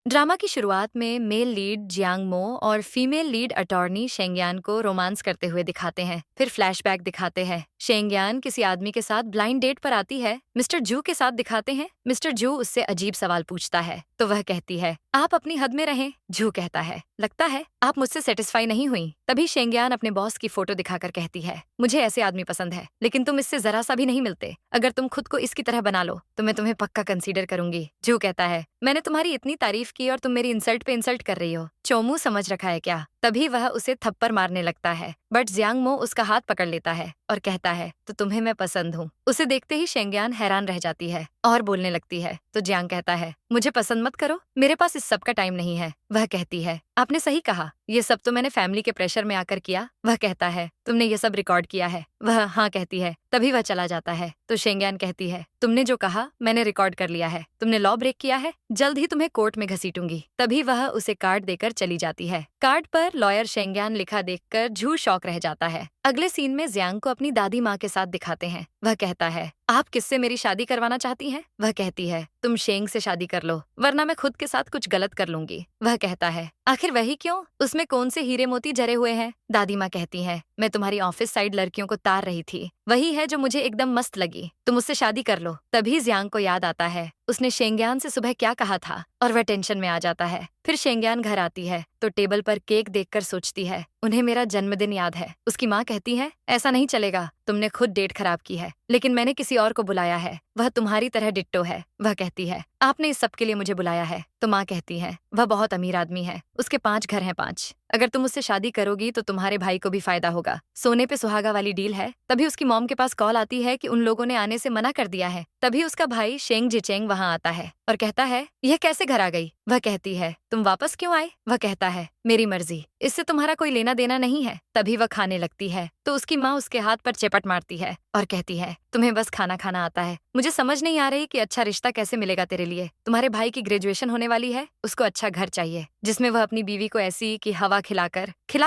Drama की शुरुआत में मेल लीड जियांग मो और फीमेल लीड अटॉर्नी शेंगयान को रोमांस करते हुए दिखाते हैं। फिर फ्लैशबैक दिखाते हैं। शेंगयान किसी आदमी के साथ ब्लाइंड डेट पर आती है। मिस्टर जू के साथ दिखाते हैं। मिस्टर जू उससे अजीब सवाल पूछता है तो वह कहती है, आप अपनी हद में रहें। जू कहता है, लगता है आप मुझसे सेटिस्फाई नहीं हुई। तभी शेंगयान अपने बॉस की फोटो दिखाकर कहती है, मुझे ऐसे आदमी पसंद है, लेकिन तुम इससे जरा सा भी नहीं मिलते। अगर तुम खुद को इसकी तरह बना लो तो मैं तुम्हें पक्का कंसीडर करूंगी। जू कहता है, मैंने तुम्हारी इतनी तारीफ की और तुम मेरी इंसल्ट पे इंसल्ट कर रही हो। चोमू समझ रखा है क्या? तभी वह उसे थप्पड़ मारने लगता है, बट जियांग मो उसका हाथ पकड़ लेता है और कहता है, तो तुम्हें मैं पसंद हूँ। उसे देखते ही शेंगयान हैरान रह जाती है और बोलने लगती है, तो जियांग कहता है, मुझे पसंद मत करो, मेरे पास इस सब का टाइम नहीं है। वह कहती है, आपने सही कहा, ये सब तो मैंने फैमिली के प्रेशर में आकर किया। वह कहता है, तुमने ये सब रिकॉर्ड किया है? वह हाँ कहती है। तभी वह चला जाता है तो शेंगयान कहती है, तुमने जो कहा मैंने रिकॉर्ड कर लिया है। तुमने लॉ ब्रेक किया है, जल्द ही तुम्हें कोर्ट में घसीटूंगी। तभी वह उसे कार्ड देकर चली जाती है। कार्ड पर लॉयर शेंगयान लिखा देखकर झू शॉक रह जाता है। अगले सीन में जियांग को अपनी दादी माँ के साथ दिखाते हैं। वह कहता है, आप किससे मेरी शादी करवाना चाहती हैं? वह कहती है, तुम शेंग से शादी कर लो, वरना मैं खुद के साथ कुछ गलत कर लूंगी। वह कहता है, आखिर वही क्यों? उसमें कौन से हीरे मोती जरे हुए हैं? दादी माँ कहती है, मैं तुम्हारी ऑफिस साइड लड़कियों को तार रही थी, वही है जो मुझे एकदम मस्त लगी, तुम उससे शादी कर लो। तभी जियांग को याद आता है उसने शेंगयान से सुबह क्या कहा था और वह टेंशन में आ जाता है। फिर शेंगयान घर आती है तो टेबल पर केक देखकर सोचती है, उन्हें मेरा जन्मदिन याद है। उसकी माँ कहती है, ऐसा नहीं चलेगा, तुमने खुद डेट खराब की है, लेकिन मैंने किसी और को बुलाया है, वह तुम्हारी तरह डिट्टो है। वह कहती है, आपने इस सब के लिए मुझे बुलाया है? तो माँ कहती है, वह बहुत अमीर आदमी है, उसके 5 घर हैं 5। अगर तुम उससे शादी करोगी तो तुम्हारे भाई को भी फायदा होगा, सोने पे सुहागा वाली डील है। तभी उसकी मॉम के पास कॉल आती है कि उन लोगों ने आने से मना कर दिया है। तभी उसका भाई शेंग जिचेंग वहां आता है और कहता है, यह कैसे घर आ गई? वह कहती है, तुम वापस क्यों आए? वह कहता है, मेरी मर्जी, इससे तुम्हारा कोई लेना देना नहीं है। तभी वह खाने लगती है तो उसकी माँ उसके हाथ पर चेपट मारती है और कहती है, तुम्हें बस खाना खाना आता है, मुझे समझ नहीं आ रही कि अच्छा रिश्ता कैसे मिलेगा तेरे लिए। तुम्हारे भाई की ग्रेजुएशन होने वाली है, उसको अच्छा घर चाहिए जिसमें वह अपनी बीवी को ऐसी कि हवा खिला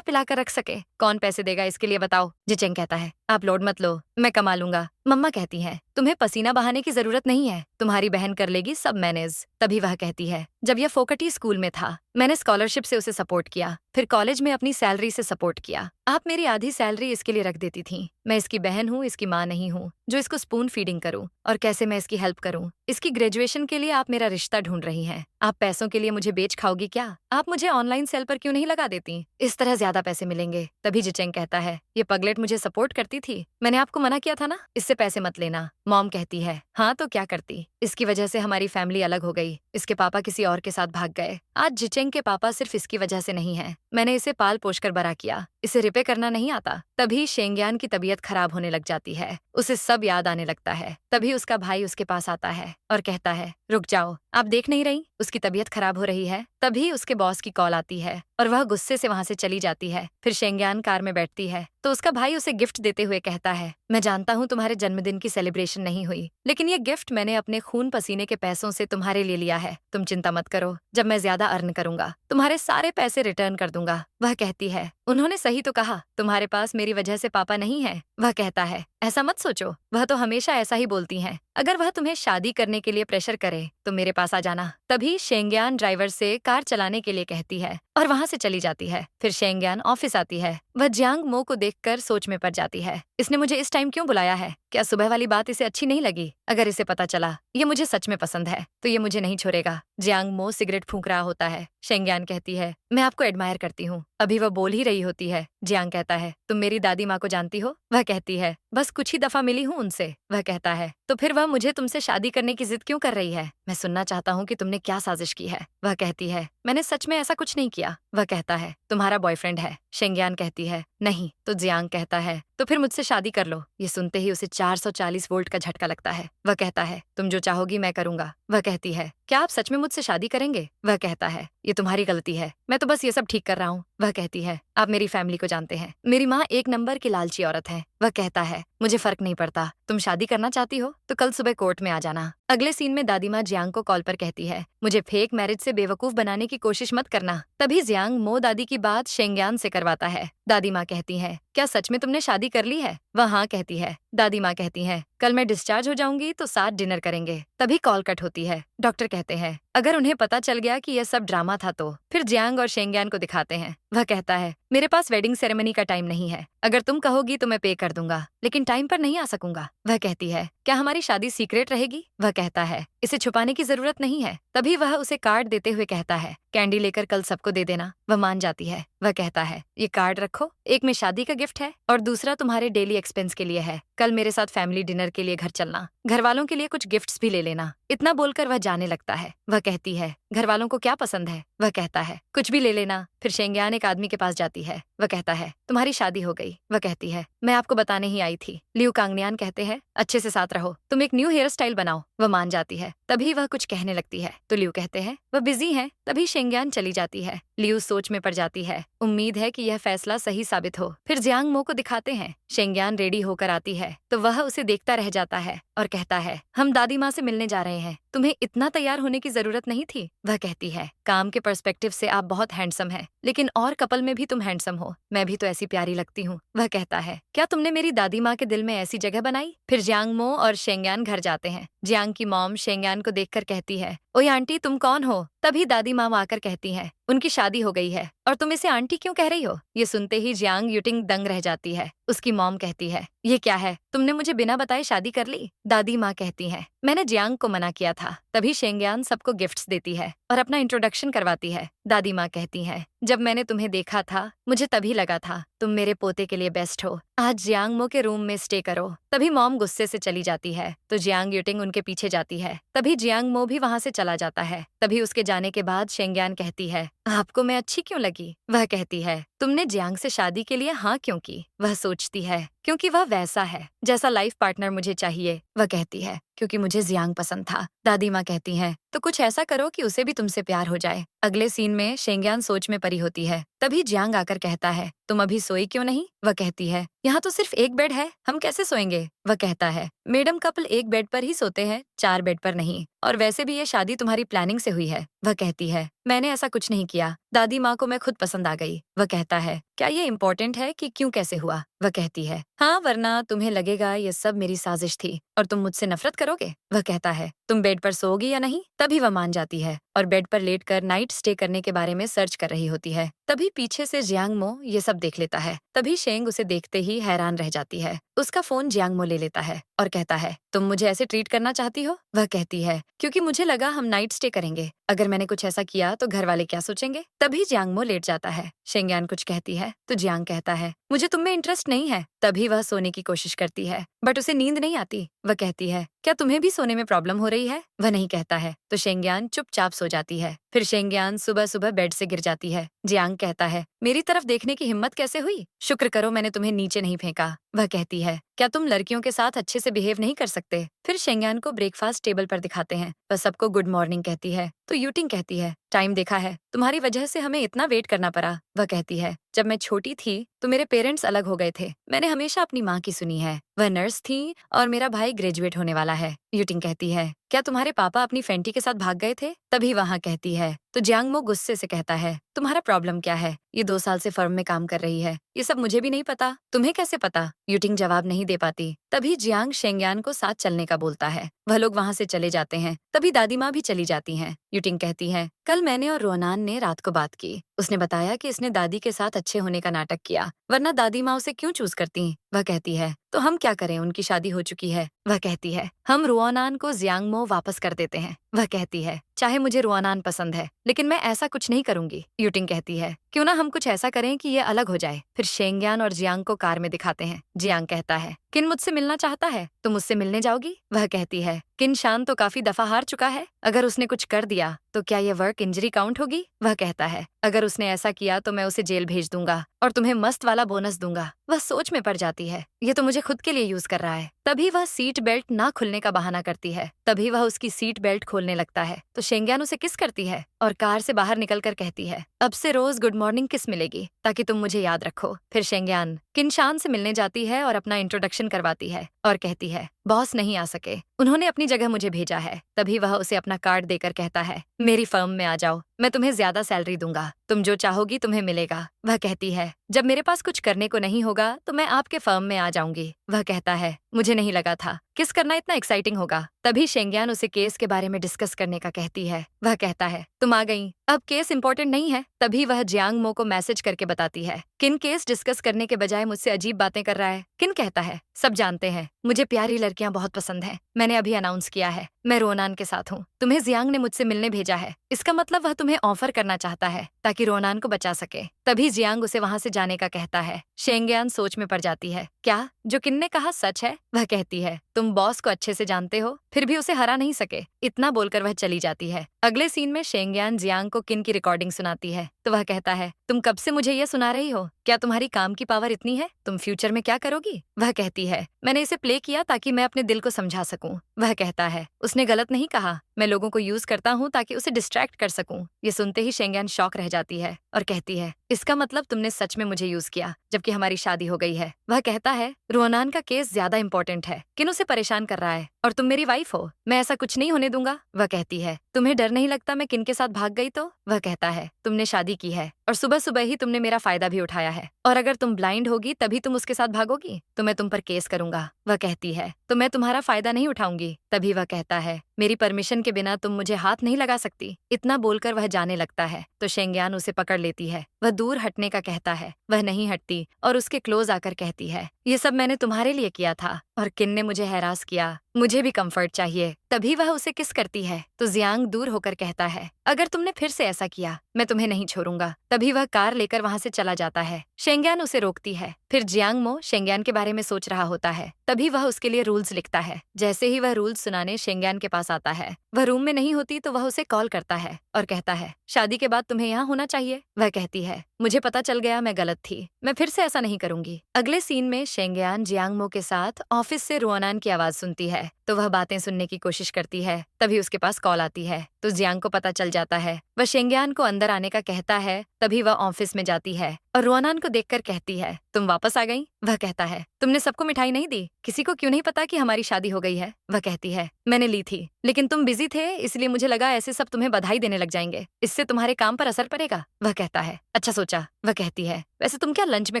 पिलाकर रख सके। कौन पैसे देगा इसके लिए बताओ? जिचेंग कहता है, आप लोड मत लो, मैं कमा लूंगा। मम्मा कहती है, तुम्हें पसीना बहाने की जरूरत नहीं है, तुम्हारी बहन कर लेगी सब मैनेज। तभी वह कहती है, जब यह फोकटी स्कूल में था मैंने स्कॉलरशिप से उसे सपोर्ट किया, फिर कॉलेज में अपनी सैलरी से सपोर्ट किया। आप मेरी आधी सैलरी इसके लिए रख देती थी। मैं इसकी बहन हूँ, इसकी माँ नहीं हूँ जो इसको स्पून फीडिंग करूँ। और कैसे मैं इसकी हेल्प करूँ? इसकी ग्रेजुएशन के लिए आप मेरा रिश्ता ढूंढ रही हैं। आप पैसों के लिए मुझे बेच खाओगी क्या? आप मुझे ऑनलाइन सेल पर क्यों नहीं लगा देती? इस तरह ज्यादा पैसे मिलेंगे। तभी जिचेंग कहता है, ये पगलेट मुझे सपोर्ट करती थी, मैंने आपको मना किया था ना, इससे पैसे मत लेना। मॉम कहती है, हाँ तो क्या करती, इसकी वजह से हमारी फैमिली अलग हो गई, इसके पापा किसी और के साथ भाग गए। आज जिचेंग के पापा सिर्फ इसकी वजह से नहीं है, मैंने इसे पाल पोष कर बड़ा किया, इसे रिपे करना नहीं आता। तभी शेंगयान की तबीयत खराब होने लग जाती है, उसे सब याद आने लगता है। तभी उसका भाई उसके पास आता है और कहता है, रुक जाओ, आप देख नहीं रही उसकी तबीयत खराब हो रही है। तभी उसके बॉस की कॉल आती है और वह गुस्से से वहां से चली जाती है। फिर शेंगयान कार में बैठती है तो उसका भाई उसे गिफ्ट देते हुए कहता है, मैं जानता हूँ तुम्हारे जन्मदिन की सेलिब्रेशन नहीं हुई, लेकिन ये गिफ्ट मैंने अपने खून पसीने के पैसों से तुम्हारे लिए लिया है। तुम चिंता मत करो, जब मैं ज्यादा अर्न करूंगा तुम्हारे सारे पैसे रिटर्न कर दूंगा। वह कहती है, उन्होंने सही तो कहा, तुम्हारे पास मेरी वजह से पापा नहीं है। वह कहता है, ऐसा मत सोचो, वह तो हमेशा ऐसा ही बोलती हैं। अगर वह तुम्हें शादी करने के लिए प्रेशर करे तो मेरे पास आ जाना। तभी शेंगयान ड्राइवर से कार चलाने के लिए कहती है और वहां से चली जाती है। फिर शेंगयान ऑफिस आती है। वह जियांग मो को देखकर सोच में पड़ जाती है, इसने मुझे इस टाइम क्यों बुलाया है? क्या सुबह वाली बात इसे अच्छी नहीं लगी? अगर इसे पता चला ये मुझे सच में पसंद है तो ये मुझे नहीं छोड़ेगा। जियांग मो सिगरेट फूंक रहा होता है। शेंगयान कहती है, मैं आपको एडमायर करती हूँ। अभी वह बोल ही रही होती है, जियांग कहता है, तुम मेरी दादी माँ को जानती हो? वह कहती है, बस कुछ ही दफा मिली हूँ उनसे। वह कहता है, तो फिर वह मुझे तुमसे शादी करने की जिद क्यों कर रही है? मैं सुनना चाहता हूँ कि तुमने क्या साजिश की है। वह कहती है, मैंने सच में ऐसा कुछ नहीं किया। वह कहता है, तुम्हारा बॉयफ्रेंड है। शेंगयान कहती है, नहीं। तो जियांग कहता है, तो फिर मुझसे शादी कर लो। ये सुनते ही उसे 440 वोल्ट का झटका लगता है। वह कहता है, तुम जो चाहोगी मैं करूंगा। वह कहती है, क्या आप सच में मुझसे शादी करेंगे? वह कहता है, ये तुम्हारी गलती है, मैं तो बस ये सब ठीक कर रहा हूँ। वह कहती है, आप मेरी फैमिली को जानते हैं, मेरी माँ एक नंबर की लालची औरत है। वह कहता है, मुझे फर्क नहीं पड़ता, तुम शादी करना चाहती हो तो कल सुबह कोर्ट में आ जाना। अगले सीन में दादी माँ जियांग को कॉल पर कहती है, मुझे फेक मैरिज से बेवकूफ बनाने की कोशिश मत करना। तभी जियांग मो दादी की बात शेंगयान से करवाता है। दादी माँ कहती है, क्या सच में तुमने शादी कर ली है? वह हाँ कहती है। दादी माँ कहती है, कल मैं डिस्चार्ज हो जाऊंगी तो साथ डिनर करेंगे। तभी कॉल कट होती है। डॉक्टर कहते हैं, अगर उन्हें पता चल गया कि यह सब ड्रामा था तो। फिर जियांग और शेंगयान को दिखाते हैं। वह कहता है, मेरे पास वेडिंग सेरेमनी का टाइम नहीं है। अगर तुम कहोगी तो मैं पे कर दूंगा, लेकिन टाइम पर नहीं आ सकूंगा। वह कहती है, क्या हमारी शादी सीक्रेट रहेगी? वह कहता है, इसे छुपाने की जरूरत नहीं है। तभी वह उसे कार्ड देते हुए कहता है, कैंडी लेकर कल सबको दे देना। वह मान जाती है। वह कहता है, ये कार्ड रखो, एक में शादी का गिफ्ट है और दूसरा तुम्हारे डेली एक्सपेंस के लिए है। कल मेरे साथ फैमिली डिनर के लिए घर चलना, घर वालों के लिए कुछ गिफ्ट्स भी ले लेना। इतना बोलकर वह जाने लगता है। वह कहती है, घर वालों को क्या पसंद है? वह कहता है, कुछ भी ले लेना। फिर शेंगयान एक आदमी के पास जाती है। वह कहता है, तुम्हारी शादी हो गई। वह कहती है, मैं आपको बताने ही आई थी। लियू कांगनियान कहते हैं, अच्छे से साथ रहो, तुम एक न्यू हेयर स्टाइल बनाओ। वह मान जाती है। तभी वह कुछ कहने लगती है तो लियू कहते हैं, वह बिजी है। तभी शेंगयान चली जाती है। लियू सोच में पड़ जाती है। उम्मीद है कि यह फैसला सही साबित हो। फिर जियांग मो को दिखाते हैं। शेंगयान रेडी होकर आती है तो वह उसे देखता रह जाता है और कहता है, हम दादी माँ से मिलने जा रहे हैं, तुम्हें इतना तैयार होने की जरूरत नहीं थी। वह कहती है, काम के पर्सपेक्टिव से आप बहुत हैंडसम हैं, लेकिन और कपल में भी तुम हैंडसम हो। मैं भी तो ऐसी प्यारी लगती हूँ। वह कहता है, क्या तुमने मेरी दादी माँ के दिल में ऐसी जगह बनाई? फिर जियांग मो और शेंगयान घर जाते हैं। जियांग की मॉम शेंगयान को देखकर कहती है, ओए आंटी तुम कौन हो? तभी दादी माँ आकर कहती है, उनकी शादी हो गई है और तुम इसे आंटी क्यों कह रही हो? ये सुनते ही जियांग यूटिंग दंग रह जाती है। उसकी मॉम कहती है, ये क्या है, तुमने मुझे बिना बताए शादी कर ली? दादी माँ कहती है, मैंने जियांग को मना किया था। तभी शेंगयान सबको गिफ्ट्स देती है और अपना इंट्रोडक्शन करवाती है। दादी माँ कहती है, जब मैंने तुम्हें देखा था मुझे तभी लगा था तुम मेरे पोते के लिए बेस्ट हो। आज जियांग मो के रूम में स्टे करो। तभी मॉम गुस्से से चली जाती है तो जियांग यूटिंग उनके पीछे जाती है। तभी जियांग मो भी वहां से चला जाता है। तभी उसके जाने के बाद शेंगयान कहती है, आपको मैं अच्छी क्यों लगी? वह कहती है, तुमने जियांग से शादी के लिए हाँ क्यों की? वह सोचती है, क्योंकि वह वैसा है जैसा लाइफ पार्टनर मुझे चाहिए। वह कहती है, क्योंकि मुझे जियांग पसंद था। दादी माँ कहती है, तो कुछ ऐसा करो कि उसे भी तुमसे प्यार हो जाए। अगले सीन में शेंगयान सोच में पड़ी होती है। तभी जियांग आकर कहता है, तुम अभी सोई क्यों नहीं? वह कहती है, यहाँ तो सिर्फ एक बेड है, हम कैसे सोएंगे? वह कहता है, मैडम कपल एक बेड पर ही सोते हैं, 4 बेड पर नहीं, और वैसे भी ये शादी तुम्हारी प्लानिंग से हुई है। वह कहती है, मैंने ऐसा कुछ नहीं किया, दादी माँ को मैं खुद पसंद आ गई। वह कहता है, क्या ये इम्पोर्टेंट है कि क्यों कैसे हुआ? वह कहती है, हाँ, वरना तुम्हें लगेगा ये सब मेरी साजिश थी और तुम मुझसे नफरत करोगे। वह कहता है, तुम बेड पर सोओगी या नहीं? तभी वह मान जाती है और बेड पर लेटकर नाइट स्टे करने के बारे में सर्च कर रही होती है। तभी पीछे से जियांग मो ये सब देख लेता है। तभी शेंग उसे देखते ही हैरान रह जाती है। उसका फोन जियांग मो ले लेता है और कहता है, तुम मुझे ऐसे ट्रीट करना चाहती हो? वह कहती है, क्योंकि मुझे लगा हम नाइट स्टे करेंगे, अगर मैंने कुछ ऐसा किया तो घर वाले क्या सोचेंगे? तभी जियांग मो लेट जाता है। शेंगयान कुछ कहती है तो जियांग कहता है, मुझे तुम में इंटरेस्ट नहीं है। तभी वह सोने की कोशिश करती है बट उसे नींद नहीं आती। वह कहती है, क्या तुम्हें भी सोने में प्रॉब्लम हो रही है? वह नहीं कहता है तो शेंगयान चुपचाप सो जाती है। फिर शेंगयान सुबह सुबह बेड से गिर जाती है। जियांग कहता है, मेरी तरफ देखने की हिम्मत कैसे हुई? शुक्र करो मैंने तुम्हें नीचे नहीं फेंका। वह कहती है, क्या तुम लड़कियों के साथ अच्छे से बिहेव नहीं कर सकते? फिर शेंगयान को ब्रेकफास्ट टेबल पर दिखाते हैं। वह सबको गुड मॉर्निंग कहती है तो यूटिंग कहती है, टाइम देखा है, तुम्हारी वजह से हमें इतना वेट करना पड़ा। वह कहती है, जब मैं छोटी थी तो मेरे पेरेंट्स अलग हो गए थे, मैंने हमेशा अपनी माँ की सुनी है, वह नर्स थी और मेरा भाई ग्रेजुएट होने वाला है। यूटिंग कहती है, क्या तुम्हारे पापा अपनी फेंटी के साथ भाग गए थे? तभी वहाँ कहती है तो जियांग मो गुस्से से कहता है, तुम्हारा प्रॉब्लम क्या है? ये 2 साल से फर्म में काम कर रही है, ये सब मुझे भी नहीं पता, तुम्हें कैसे पता? यूटिंग जवाब नहीं दे पाती। तभी जियांग शेंगयान को साथ चलने का बोलता है। वह लोग वहाँ से चले जाते हैं। तभी दादी माँ भी चली जाती हैं। यूटिंग कहती है, कल मैंने और रोनान ने रात को बात की, उसने बताया कि इसने दादी के साथ अच्छे होने का नाटक किया, वरना दादी माँ उसे क्यों चूज करती? वह कहती है, तो हम क्या करें, उनकी शादी हो चुकी है। वह कहती है, हम रुआनान को जियांग मो वापस कर देते हैं। वह कहती है, चाहे मुझे रुआनान पसंद है लेकिन मैं ऐसा कुछ नहीं करूंगी। यूटिंग कहती है, क्यों ना हम कुछ ऐसा करें कि ये अलग हो जाए। फिर शेंगयान और जियांग को कार में दिखाते हैं। जियांग कहता है, किन मुझसे मिलना चाहता है, तुम मुझसे मिलने जाओगी? वह कहती है, किन शान तो काफी दफा हार चुका है, अगर उसने कुछ कर दिया तो क्या ये वर्क इंजरी काउंट होगी? वह कहता है, अगर उसने ऐसा किया तो मैं उसे जेल भेज दूंगा और तुम्हें मस्त वाला बोनस दूंगा। वह सोच में पड़ जाती है, ये तो मुझे खुद के लिए यूज कर रहा है। तभी वह सीट बेल्ट ना खुलने का बहाना करती है। तभी वह उसकी सीट बेल्ट खोलने लगता है तो शेंगयान उसे किस करती है और कार से बाहर निकलकर कहती है, अब से रोज गुड मॉर्निंग किस मिलेगी ताकि तुम मुझे याद रखो। फिर शेंगयान किनशान से मिलने जाती है और अपना इंट्रोडक्शन करवाती है और कहती है, बॉस नहीं आ सके, उन्होंने अपनी जगह मुझे भेजा है। तभी वह उसे अपना कार्ड देकर कहता है, मेरी फर्म में आ जाओ, मैं तुम्हें ज्यादा सैलरी दूंगा, तुम जो चाहोगी तुम्हें मिलेगा। वह कहती है, जब मेरे पास कुछ करने को नहीं होगा तो मैं आपके फर्म में आ जाऊंगी। वह कहता है, मुझे नहीं लगा था किस करना इतना एक्साइटिंग होगा। तभी शेंग्यान उसे केस के बारे में डिस्कस करने का कहती है। वह कहता है, तुम आ गई, अब केस इंपॉर्टेंट नहीं है। तभी वह जियांग मो को मैसेज करके बताती है, किन केस डिस्कस करने के बजाय मुझसे अजीब बातें कर रहा है। किन कहता है, सब जानते हैं मुझे प्यारी लड़कियां बहुत पसंद है, मैंने अभी अनाउंस किया है मैं रोनान के साथ हूँ, तुम्हें जियांग ने मुझसे मिलने भेजा है, इसका मतलब वह तुम्हें ऑफर करना चाहता है ताकि रोनान को बचा सके। तभी जियांग उसे वहां से जाने का कहता है। शेंग्यान सोच में पड़ जाती है, क्या जो किन ने कहा सच है। वह कहती है, तुम बॉस को अच्छे से जानते हो फिर भी उसे हरा नहीं सके। इतना बोलकर वह चली जाती है। अगले सीन में शेंग्यान जियांग को किन की रिकॉर्डिंग सुनाती है तो वह कहता है, तुम कब से मुझे ये सुना रही हो, क्या तुम्हारी काम की पावर इतनी है, तुम फ्यूचर में क्या करोगी। वह कहती है, मैंने इसे प्ले किया ताकि मैं अपने दिल को समझा सकूं। वह कहता है, उसने गलत नहीं कहा, मैं लोगों को यूज करता हूँ ताकि उसे डिस्ट्रैक्ट कर सकूं। ये सुनते ही शेंग्यान शॉक रह जाती है और कहती है, इसका मतलब तुमने सच में मुझे यूज किया जबकि हमारी शादी हो गई है। वह कहता है, रोनान का केस ज्यादा इंपॉर्टेंट है, किन उसे परेशान कर रहा है और तुम मेरी वाइफ हो, मैं ऐसा कुछ नहीं होने दूंगा। वह कहती है, तुम्हें डर नहीं लगता मैं किन के साथ भाग गई तो। वह कहता है, तुमने शादी की है और सुबह सुबह ही तुमने मेरा फायदा भी उठाया है, और अगर तुम ब्लाइंड होगी तभी तुम उसके साथ भागोगी तो मैं तुम पर केस करूंगा। वह कहती है, तो मैं तुम्हारा फायदा नहीं उठाऊंगी। तभी वह कहता है, मेरी परमिशन के बिना तुम मुझे हाथ नहीं लगा सकती। इतना बोलकर वह जाने लगता है तो शेंग्यान उसे पकड़ लेती है। वह दूर हटने का कहता है, वह नहीं हटती और उसके क्लोज आकर कहती है, ये सब मैंने तुम्हारे लिए किया था और किन ने मुझे हैरास किया, मुझे भी कंफर्ट चाहिए। तभी वह उसे किस करती है तो जियांग दूर होकर कहता है, अगर तुमने फिर से ऐसा किया मैं तुम्हें नहीं छोड़ूंगा। तभी वह कार लेकर वहां से चला जाता है। शेंग्यान उसे रोकती है। फिर जियांग मो शेंग्यान के बारे में सोच रहा होता है। तभी वह उसके लिए रूल्स लिखता है। जैसे ही वह रूल्स सुनाने शेंग्यान के पास आता है, वह रूम में नहीं होती तो वह उसे कॉल करता है और कहता है, शादी के बाद तुम्हें यहाँ होना चाहिए। वह कहती है, मुझे पता चल गया मैं गलत थी, मैं फिर से ऐसा नहीं करूंगी। अगले सीन में शेंग्यान जियांग मो के साथ ऑफिस से रोनान की आवाज सुनती है तो वह बातें सुनने की कोशिश करती है। तभी उसके पास कॉल आती है तो जियांग को पता चल जाता है। वह शेंग्यान को अंदर आने का कहता है। तभी वह ऑफिस में जाती है और रोनान को देखकर कहती है, तुम वापस आ गई। वह कहता है, तुमने सबको मिठाई नहीं दी, किसी को क्यों नहीं पता कि हमारी शादी हो गई है। वह कहती है, मैंने ली थी लेकिन तुम बिजी थे इसलिए मुझे लगा ऐसे सब तुम्हें बधाई देने लग जाएंगे, इससे तुम्हारे काम पर असर पड़ेगा। वह कहता है, अच्छा सोचा। वह कहती है, वैसे तुम क्या लंच में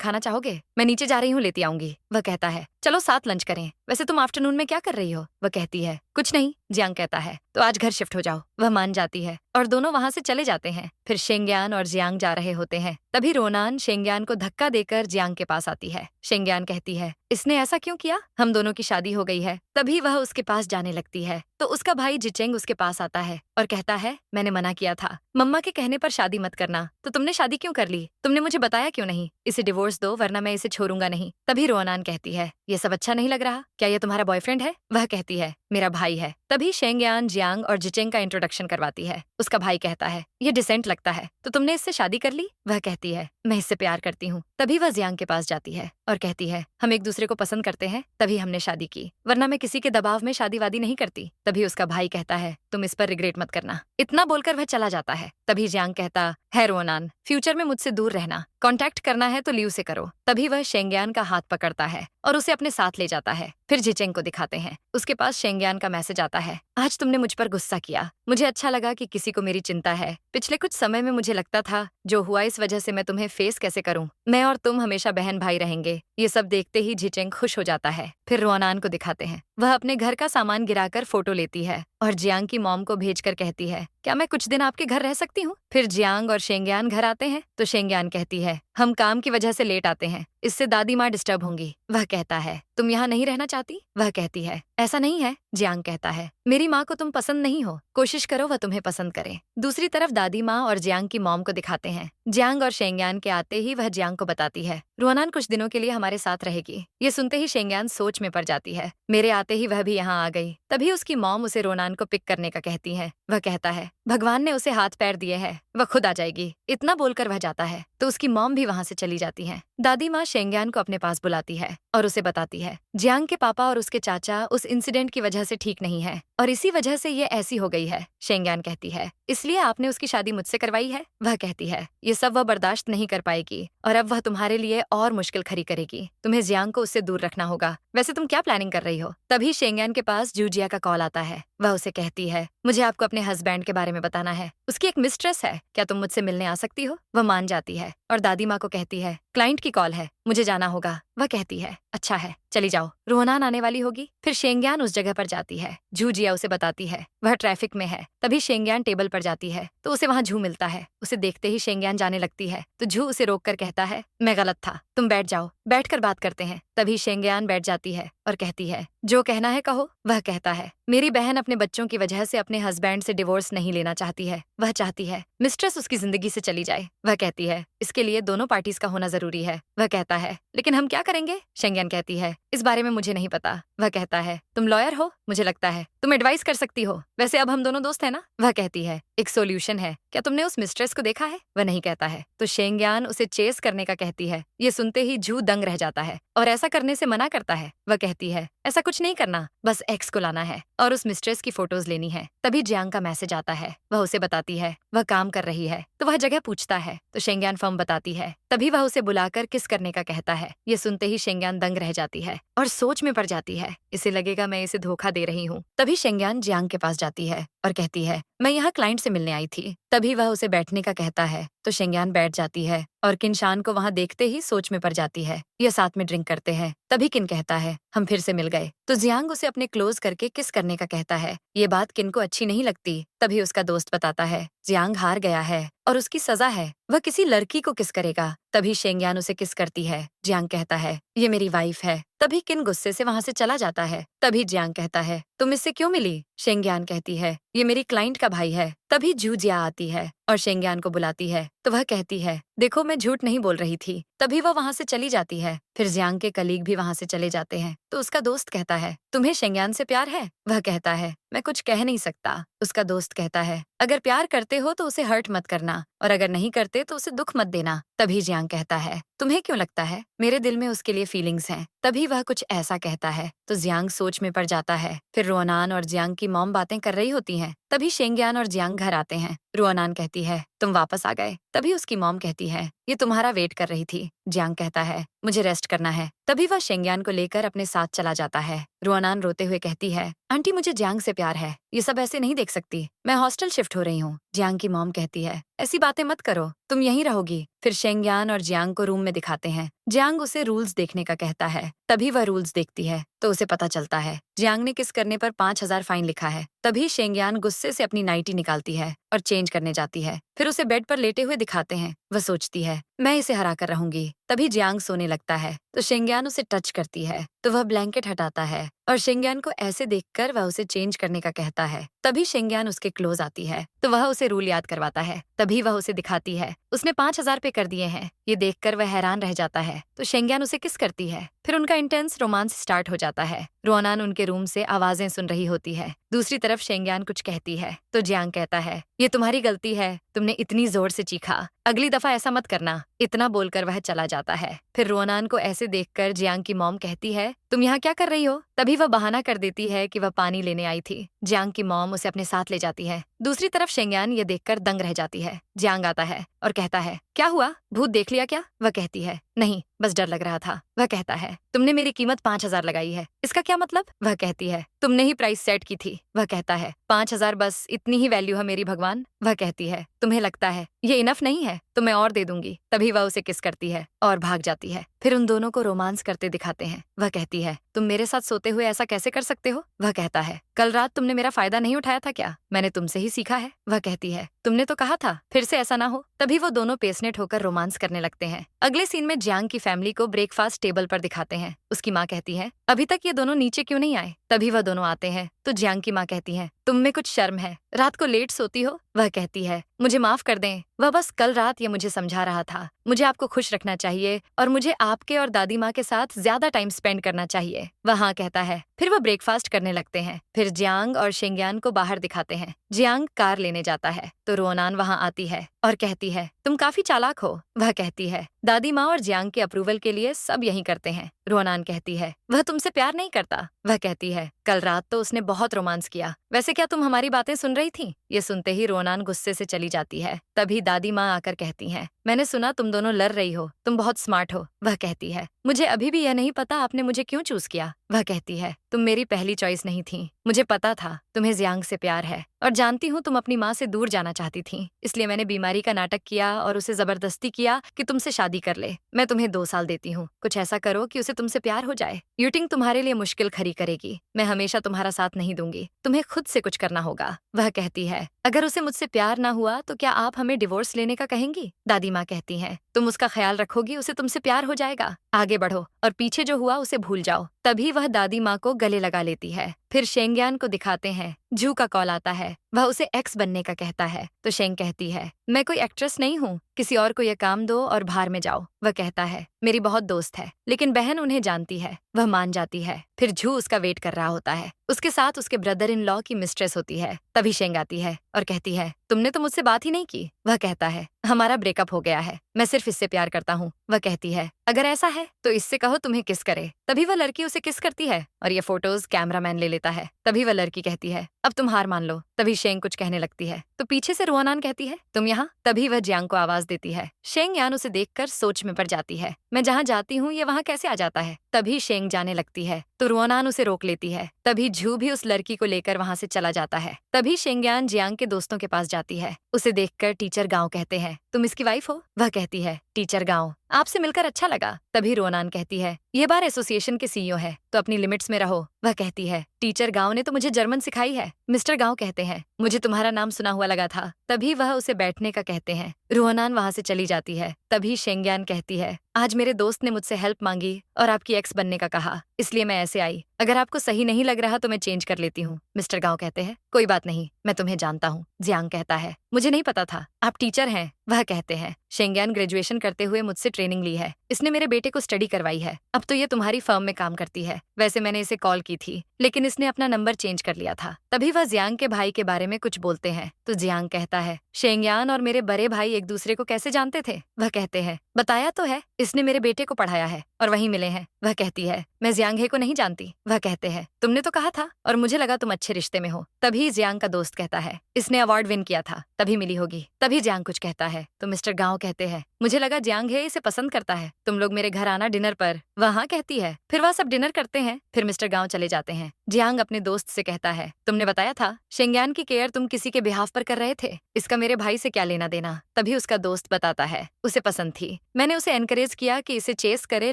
खाना चाहोगे, मैं नीचे जा रही हूँ लेती आऊंगी। वह कहता है, चलो साथ लंच करें। वैसे तुम आफ्टरनून में क्या कर रही हो। वह कहती है, कुछ नहीं। जियांग कहता है, तो आज घर शिफ्ट हो जाओ। वह मान जाती है और दोनों वहां से चले जाते हैं। फिर शेंग्यान और जियांग जा रहे होते हैं। तभी रोनान शेंग्यान को धक्का देकर जियांग के पास आती है। शेंग्यान कहती है, इसने ऐसा क्यों किया, हम दोनों की शादी हो गई है। तभी वह उसके पास जाने लगती है तो उसका भाई जिचेंग उसके पास आता है और कहता है, मैंने मना किया था, मम्मा के कहने पर शादी मत करना, तो तुमने शादी क्यों कर ली, तुमने मुझे बताया क्यों नहीं, इसे डिवोर्स दो वरना मैं इसे छोड़ूंगा नहीं। तभी रोनान कहती है, ये सब अच्छा नहीं लग रहा, क्या ये तुम्हारा बॉयफ्रेंड है। वह कहती है, मेरा भाई है। तभी शेंग्यान जियांग और जिचेंग का इंट्रोडक्शन करवाती है। उसका भाई कहता है, ये डिसेंट लगता है, तो तुमने इससे शादी कर ली। वह कहती है, मैं इससे प्यार करती हूँ। तभी वह जियांग के पास जाती है और कहती है, हम एक दूसरे को पसंद करते हैं तभी हमने शादी की, वरना मैं किसी के दबाव में शादी वादी नहीं करती। तभी उसका भाई कहता है, तुम इस पर रिग्रेट मत करना। इतना बोलकर वह चला जाता है। तभी जियांग कहता है, रोनान फ्यूचर में मुझसे दूर रहना, कांटेक्ट करना है तो लीव से करो। तभी वह शेंग्यान का हाथ पकड़ता है और उसे अपने साथ ले जाता है। फिर जिचेंग को दिखाते हैं। उसके पास शेंग्यान का मैसेज आता है, आज तुमने मुझ पर गुस्सा किया, मुझे अच्छा लगा कि किसी को मेरी चिंता है। पिछले कुछ समय में मुझे लगता था जो हुआ इस वजह से मैं तुम्हें फेस कैसे करूं, मैं और तुम हमेशा बहन भाई रहेंगे। ये सब देखते ही जिचेंग खुश हो जाता है। फिर रोनान को दिखाते हैं। वह अपने घर का सामान गिराकर फोटो लेती है और जियांग की मॉम को भेजकर कहती है, क्या मैं कुछ दिन आपके घर रह सकती हूँ। फिर जियांग और शेंग्यान घर आते हैं तो शेंग्यान कहती है, हम काम की वजह से लेट आते हैं, इससे दादी माँ डिस्टर्ब होंगी। वह कहता है, तुम यहाँ नहीं रहना चाहती। वह कहती है, ऐसा नहीं है। जियांग कहता है, मेरी माँ को तुम पसंद नहीं हो, कोशिश करो वह तुम्हें पसंद करे। दूसरी तरफ दादी माँ और जियांग की मॉम को दिखाते हैं। जियांग और शेंग्यान के आते ही वह जियांग को बताती है, रोनान कुछ दिनों के लिए हमारे साथ रहेगी। ये सुनते ही शेंग्यान सोच में पड़ जाती है। मेरे आते ही वह भी यहाँ आ गई। तभी उसकी मॉम उसे रोनान को पिक करने का कहती है। वह कहता है, भगवान ने उसे हाथ पैर दिए हैं, वह खुद आ जाएगी। इतना बोलकर वह जाता है। तो उसकी मॉम भी वहाँ से चली जाती है। दादी माँ शेंग्यान को अपने पास बुलाती है और उसे बताती है जियांग के पापा और उसके चाचा उस इंसिडेंट की वजह से ठीक नहीं है और इसी वजह से ये ऐसी हो गई है। शेंग्यान कहती है इसलिए आपने उसकी शादी मुझसे करवाई है। वह कहती है ये सब वह बर्दाश्त नहीं कर पाएगी और अब वह तुम्हारे लिए और मुश्किल खड़ी करेगी। तुम्हें जियांग को उससे दूर रखना होगा। वैसे तुम क्या प्लानिंग कर रही हो? तभी शेंग्यान के पास जूजिया का कॉल आता है। वह उसे कहती है मुझे आपको अपने हस्बैंड के बारे में बताना है। उसकी एक मिस्ट्रेस है, क्या तुम मुझसे मिलने आ सकती हो? वह मान जाती है और दादी माँ को कहती है क्लाइंट की कॉल है, मुझे जाना होगा। वह कहती है अच्छा है, चली जाओ, रोहनान आने वाली होगी। फिर शेंग्यान उस जगह पर जाती है। झू जिया उसे बताती है वह ट्रैफिक में है। तभी शेंग्यान टेबल पर जाती है तो उसे वहाँ झू मिलता है। उसे देखते ही शेंग्यान जाने लगती है तो झू उसे रोक कर कहता है मैं गलत था, तुम बैठ जाओ, बैठकर बात करते हैं। तभी शेंग्यान बैठ जाती है और कहती है जो कहना है कहो। वह कहता है मेरी बहन अपने बच्चों की वजह से अपने हस्बैंड से डिवोर्स नहीं लेना चाहती है। वह चाहती है मिस्ट्रेस उसकी जिंदगी से चली जाए। वह कहती है इसके लिए दोनों पार्टीज का होना जरूरी है। वह कहता है लेकिन हम क्या करेंगे? शेंग्यान कहती है इस बारे में मुझे नहीं पता। वह कहता है तुम लॉयर हो, मुझे लगता है तुम एडवाइस कर सकती हो। वैसे अब हम दोनों दोस्त हैं ना? वह कहती है एक सोल्यूशन है, क्या तुमने उस मिस्ट्रेस को देखा है? वह नहीं कहता है तो शेंग्यान उसे चेस करने का कहती है। ये सुनते ही झू दंग रह जाता है और ऐसा करने से मना करता है। वह कहती है ऐसा कुछ नहीं करना, बस एक्स को लाना है और उस मिस्ट्रेस की फोटोज लेनी है। तभी जियांग का मैसेज आता है। वह उसे बताती है वह काम कर रही है तो वह जगह पूछता है तो शेंग्यान फर्म बताती है। तभी वह उसे बुलाकर किस करने का कहता है। ये सुनते ही शेंग्यान दंग रह जाती है और सोच में पड़ जाती है, इसे लगेगा मैं इसे धोखा दे रही हूँ। तभी शेंग्यान जियांग के पास जाती है और कहती है मैं यहाँ क्लाइंट से मिलने आई थी। तभी वह उसे बैठने का कहता है तो शेंग्यान बैठ जाती है और किनशान को वहाँ देखते ही सोच में पड़ जाती है। यह साथ में ड्रिंक करते हैं। तभी किन कहता है हम फिर से मिल गए तो जियांग उसे अपने क्लोज करके किस करने का कहता है। ये बात किन को अच्छी नहीं लगती। तभी उसका दोस्त बताता है जियांग हार गया है और उसकी सजा है, वह किसी लड़की को किस करेगा। तभी शेंग्यान उसे किस करती है। जियांग कहता है ये मेरी वाइफ है। तभी किन गुस्से से वहाँ से चला जाता है। तभी जियांग कहता है तुम इससे क्यों मिली? शेंग्यान कहती है ये मेरी क्लाइंट का भाई है। तभी जू जिया आती है और शेंग्यान को बुलाती है तो वह कहती है देखो मैं झूठ नहीं बोल रही थी। तभी वह वहाँ से चली जाती है। फिर जियांग के कलीग भी वहाँ से चले जाते हैं तो उसका दोस्त कहता है तुम्हें शेंग्यान से प्यार है? वह कहता है मैं कुछ कह नहीं सकता। उसका दोस्त कहता है अगर प्यार करते हो तो उसे हर्ट मत करना और अगर नहीं करते तो उसे दुख मत देना। तभी जियांग कहता है तुम्हें क्यों लगता है मेरे दिल में उसके लिए फीलिंग्स हैं? तभी वह कुछ ऐसा कहता है तो जियांग सोच में पड़ जाता है। फिर रोनान और जियांग की मॉम बातें कर रही होती हैं। तभी शेंग्यान और जियांग घर आते हैं। रोनान कहती है तुम वापस आ गए। तभी उसकी मॉम कहती है ये तुम्हारा वेट कर रही थी। जियांग कहता है मुझे रेस्ट करना है। तभी वह शेंग्यान को लेकर अपने साथ चला जाता है। रोनान रोते हुए कहती है आंटी मुझे जियांग से प्यार है, ये सब ऐसे नहीं देख सकती, मैं हॉस्टल शिफ्ट हो रही हूँ। जियांग की मॉम कहती है ऐसी बातें मत करो, तुम यहीं रहोगी। फिर शेंग्यान और जियांग को रूम में दिखाते हैं। जियांग उसे रूल्स देखने का कहता है। तभी वह रूल्स देखती है तो उसे पता चलता है जियांग ने किस करने पर 5,000 फाइन लिखा है। तभी शेंग्यान गुस्से से अपनी नाइटी निकालती है और चेंज करने जाती है। फिर उसे बेड पर लेटे हुए दिखाते हैं। वह सोचती है मैं इसे हरा कर रहूंगी। तभी जियांग सोने लगता है तो शेंग्यान उसे टच करती है तो वह ब्लैंकेट हटाता है और शेंग्यान को ऐसे देखकर वह उसे चेंज करने का कहता है। तभी शेंग्यान उसके क्लोज आती है तो वह उसे रूल याद करवाता है। तभी वह उसे दिखाती है उसने 5,000 पे कर दिए हैं। ये देखकर वह हैरान रह जाता है तो शेंग्यान उसे किस करती है। फिर उनका इंटेंस रोमांस स्टार्ट हो जाता है। रोनान उनके रूम से आवाजें सुन रही होती है। दूसरी तरफ शेंग्यान कुछ कहती है तो जियांग कहता है ये तुम्हारी गलती है, तुमने इतनी जोर से चीखा, अगली दफा ऐसा मत करना। इतना बोलकर वह चला जाता है। फिर रोनान को ऐसे देखकर जियांग की मॉम कहती है तुम यहाँ क्या कर रही हो? तभी वह बहाना कर देती है कि वह पानी लेने आई थी। जियांग की मॉम उसे अपने साथ ले जाती है। दूसरी तरफ शेंग्यान ये देखकर दंग रह जाती है। जियांग आता है और कहता है क्या हुआ, भूत देख लिया क्या? वह कहती है नहीं, बस डर लग रहा था। वह कहता है तुमने मेरी कीमत 5,000 लगाई है, इसका क्या मतलब? वह कहती है तुमने ही प्राइस सेट की थी। वह कहता है 5,000 बस इतनी ही वैल्यू है मेरी भगवान। वह कहती है तुम्हें लगता है ये इनफ नहीं है तो मैं और दे दूंगी। तभी वह उसे किस करती है और भाग जाती है। फिर उन दोनों को रोमांस करते दिखाते हैं। वह कहती है तुम मेरे साथ सोते हुए ऐसा कैसे कर सकते हो? वह कहता है कल रात तुमने मेरा फायदा नहीं उठाया था क्या? मैंने तुमसे ही सीखा है। वह कहती है तुमने तो कहा था फिर से ऐसा ना हो। तभी वो दोनों पेसनेट होकर रोमांस करने लगते हैं। अगले सीन में जियांग की फैमिली को ब्रेकफास्ट टेबल पर दिखाते हैं। उसकी माँ कहती है अभी तक ये दोनों नीचे क्यों नहीं आए? तभी वह दोनों आते हैं तो जियांग की माँ कहती है तुम में कुछ शर्म है, रात को लेट सोती हो। वह कहती है मुझे माफ कर दें, वह बस कल रात ये मुझे समझा रहा था। मुझे आपको खुश रखना चाहिए और मुझे आपके और दादी माँ के साथ ज्यादा टाइम स्पेंड करना चाहिए। वह हाँ कहता है फिर वो ब्रेकफास्ट करने लगते हैं। फिर जियांग और शेंगयान को बाहर दिखाते हैं। जियांग कार लेने जाता है तो रोनान वहाँ आती है और कहती है, तुम काफी चालाक हो। वह कहती है, दादी माँ और जियांग के अप्रूवल के लिए सब यही करते हैं। रोनान कहती है, वह तुमसे प्यार नहीं करता। वह कहती है, कल रात तो उसने बहुत रोमांस किया। वैसे क्या तुम हमारी बातें सुन रही थी? ये सुनते ही रोनान गुस्से से चली जाती है। तभी दादी माँ आकर कहती हैं, मैंने सुना तुम दोनों लड़ रही हो, तुम बहुत स्मार्ट हो। वह कहती है, मुझे अभी भी यह नहीं पता आपने मुझे क्यों चूज किया। वह कहती है, तुम मेरी पहली चॉइस नहीं थी। मुझे पता था तुम्हें जियांग से प्यार है और जानती हूँ तुम अपनी माँ से दूर जाना चाहती थी, इसलिए मैंने बीमारी का नाटक किया और उसे जबरदस्ती किया कि तुमसे शादी कर ले। मैं तुम्हें 2 साल देती हूँ, कुछ ऐसा करो कि उसे तुमसे प्यार हो जाए। यूटिंग तुम्हारे लिए मुश्किल खड़ी करेगी। मैं हमेशा तुम्हारा साथ नहीं दूंगी, तुम्हें खुद से कुछ करना होगा। वह कहती है, अगर उसे मुझसे प्यार ना हुआ तो क्या आप हमें डिवोर्स लेने का कहेंगी? दादी माँ कहती हैं, तुम उसका ख्याल रखोगी, उसे तुमसे प्यार हो जाएगा। आगे बढ़ो और पीछे जो हुआ उसे भूल जाओ। तभी वह दादी माँ को गले लगा लेती है। फिर शेंगयान को दिखाते हैं। जू का कॉल आता है। वह उसे एक्स बनने का कहता है तो शेंग कहती है, मैं कोई एक्ट्रेस नहीं हूँ, किसी और को यह काम दो और बाहर में जाओ। वह कहता है, मेरी बहुत दोस्त है, लेकिन बहन उन्हें जानती है। वह मान जाती है। फिर जू उसका वेट कर रहा होता है। उसके साथ उसके ब्रदर इन लॉ की मिस्ट्रेस होती है। तभी शेंग आती है और कहती है, तुमने तो मुझसे बात ही नहीं की। वह कहता है, हमारा ब्रेकअप हो गया है, मैं सिर्फ इससे प्यार करता हूँ। वह कहती है, अगर ऐसा है तो इससे कहो तुम्हें किस करे। तभी वह लड़की उसे किस करती है और ये फोटोज कैमरामैन ले लेता है। तभी वह लड़की कहती है, अब तुम हार मान लो। तभी शेंग कुछ कहने लगती है तो पीछे से रुआनान कहती है, तुम यहाँ। तभी वह जियांग को आवाज देती है। शेंग यान उसे देखकर सोच में पड़ जाती है, मैं जहाँ जाती हूँ ये वहाँ कैसे आ जाता है। तभी शेंग जाने लगती है तो रुआनान उसे रोक लेती है। तभी झू भी उस लड़की को लेकर वहाँ से चला जाता है। तभी शेंगयान जियांग के दोस्तों के पास जाती है। उसे देखकर टीचर गांव कहते हैं, तुम इसकी वाइफ हो? वह कहती है, टीचर गांव, आपसे मिलकर अच्छा लगा। तभी रोनान कहती है, ये बार एसोसिएशन के सीईओ है तो अपनी लिमिट्स में रहो। वह कहती है, टीचर गांव ने तो मुझे जर्मन सिखाई है। मिस्टर गांव कहते हैं, मुझे तुम्हारा नाम सुना हुआ लगा था। तभी वह उसे बैठने का कहते हैं। रोनान वहाँ से चली जाती है। तभी शेंगयान कहती है, आज मेरे दोस्त ने मुझसे हेल्प मांगी और आपकी एक्स बनने का कहा, इसलिए मैं ऐसे आई। अगर आपको सही नहीं लग रहा तो मैं चेंज कर लेती हूँ। मिस्टर गांव कहते हैं, कोई बात नहीं, मैं तुम्हें जानता हूँ। जियांग कहता है, मुझे नहीं पता था आप टीचर हैं। वह कहते हैं, शेंगयान ग्रेजुएशन करते हुए मुझसे ट्रेनिंग ली है, इसने मेरे बेटे को स्टडी करवाई है। अब तो ये तुम्हारी फर्म में काम करती है। वैसे मैंने इसे कॉल की थी लेकिन इसने अपना नंबर चेंज कर लिया था। तभी वह जियांग के भाई के बारे में कुछ बोलते हैं तो जियांग कहता है, शेंगयान और मेरे बड़े भाई एक दूसरे को कैसे जानते थे? वह कहते हैं, बताया तो है, इसने मेरे बेटे को पढ़ाया है और वहीं मिले हैं। वह कहती है, मैं जियांग हे को नहीं जानती। वह कहते हैं, तुमने तो कहा था और मुझे लगा तुम अच्छे रिश्ते में हो। तभी जियांग का दोस्त कहता है, इसने अवार्ड विन किया था तभी मिली होगी। तभी जियांग कुछ कहता है तो मिस्टर गांव कहते हैं, मुझे लगा जियांग हे इसे पसंद करता है, तुम लोग मेरे घर आना डिनर पर। वहाँ कहती है। फिर वह सब डिनर करते हैं। फिर मिस्टर गांव चले जाते हैं। जियांग अपने दोस्त से कहता है, तुमने बताया था शेंगयान की केयर तुम किसी के बिहाफ पर कर रहे थे, इसका मेरे भाई से क्या लेना देना? तभी उसका दोस्त बताता है, उसे पसंद थी, मैंने उसे एनकरेज किया कि इसे चेस करे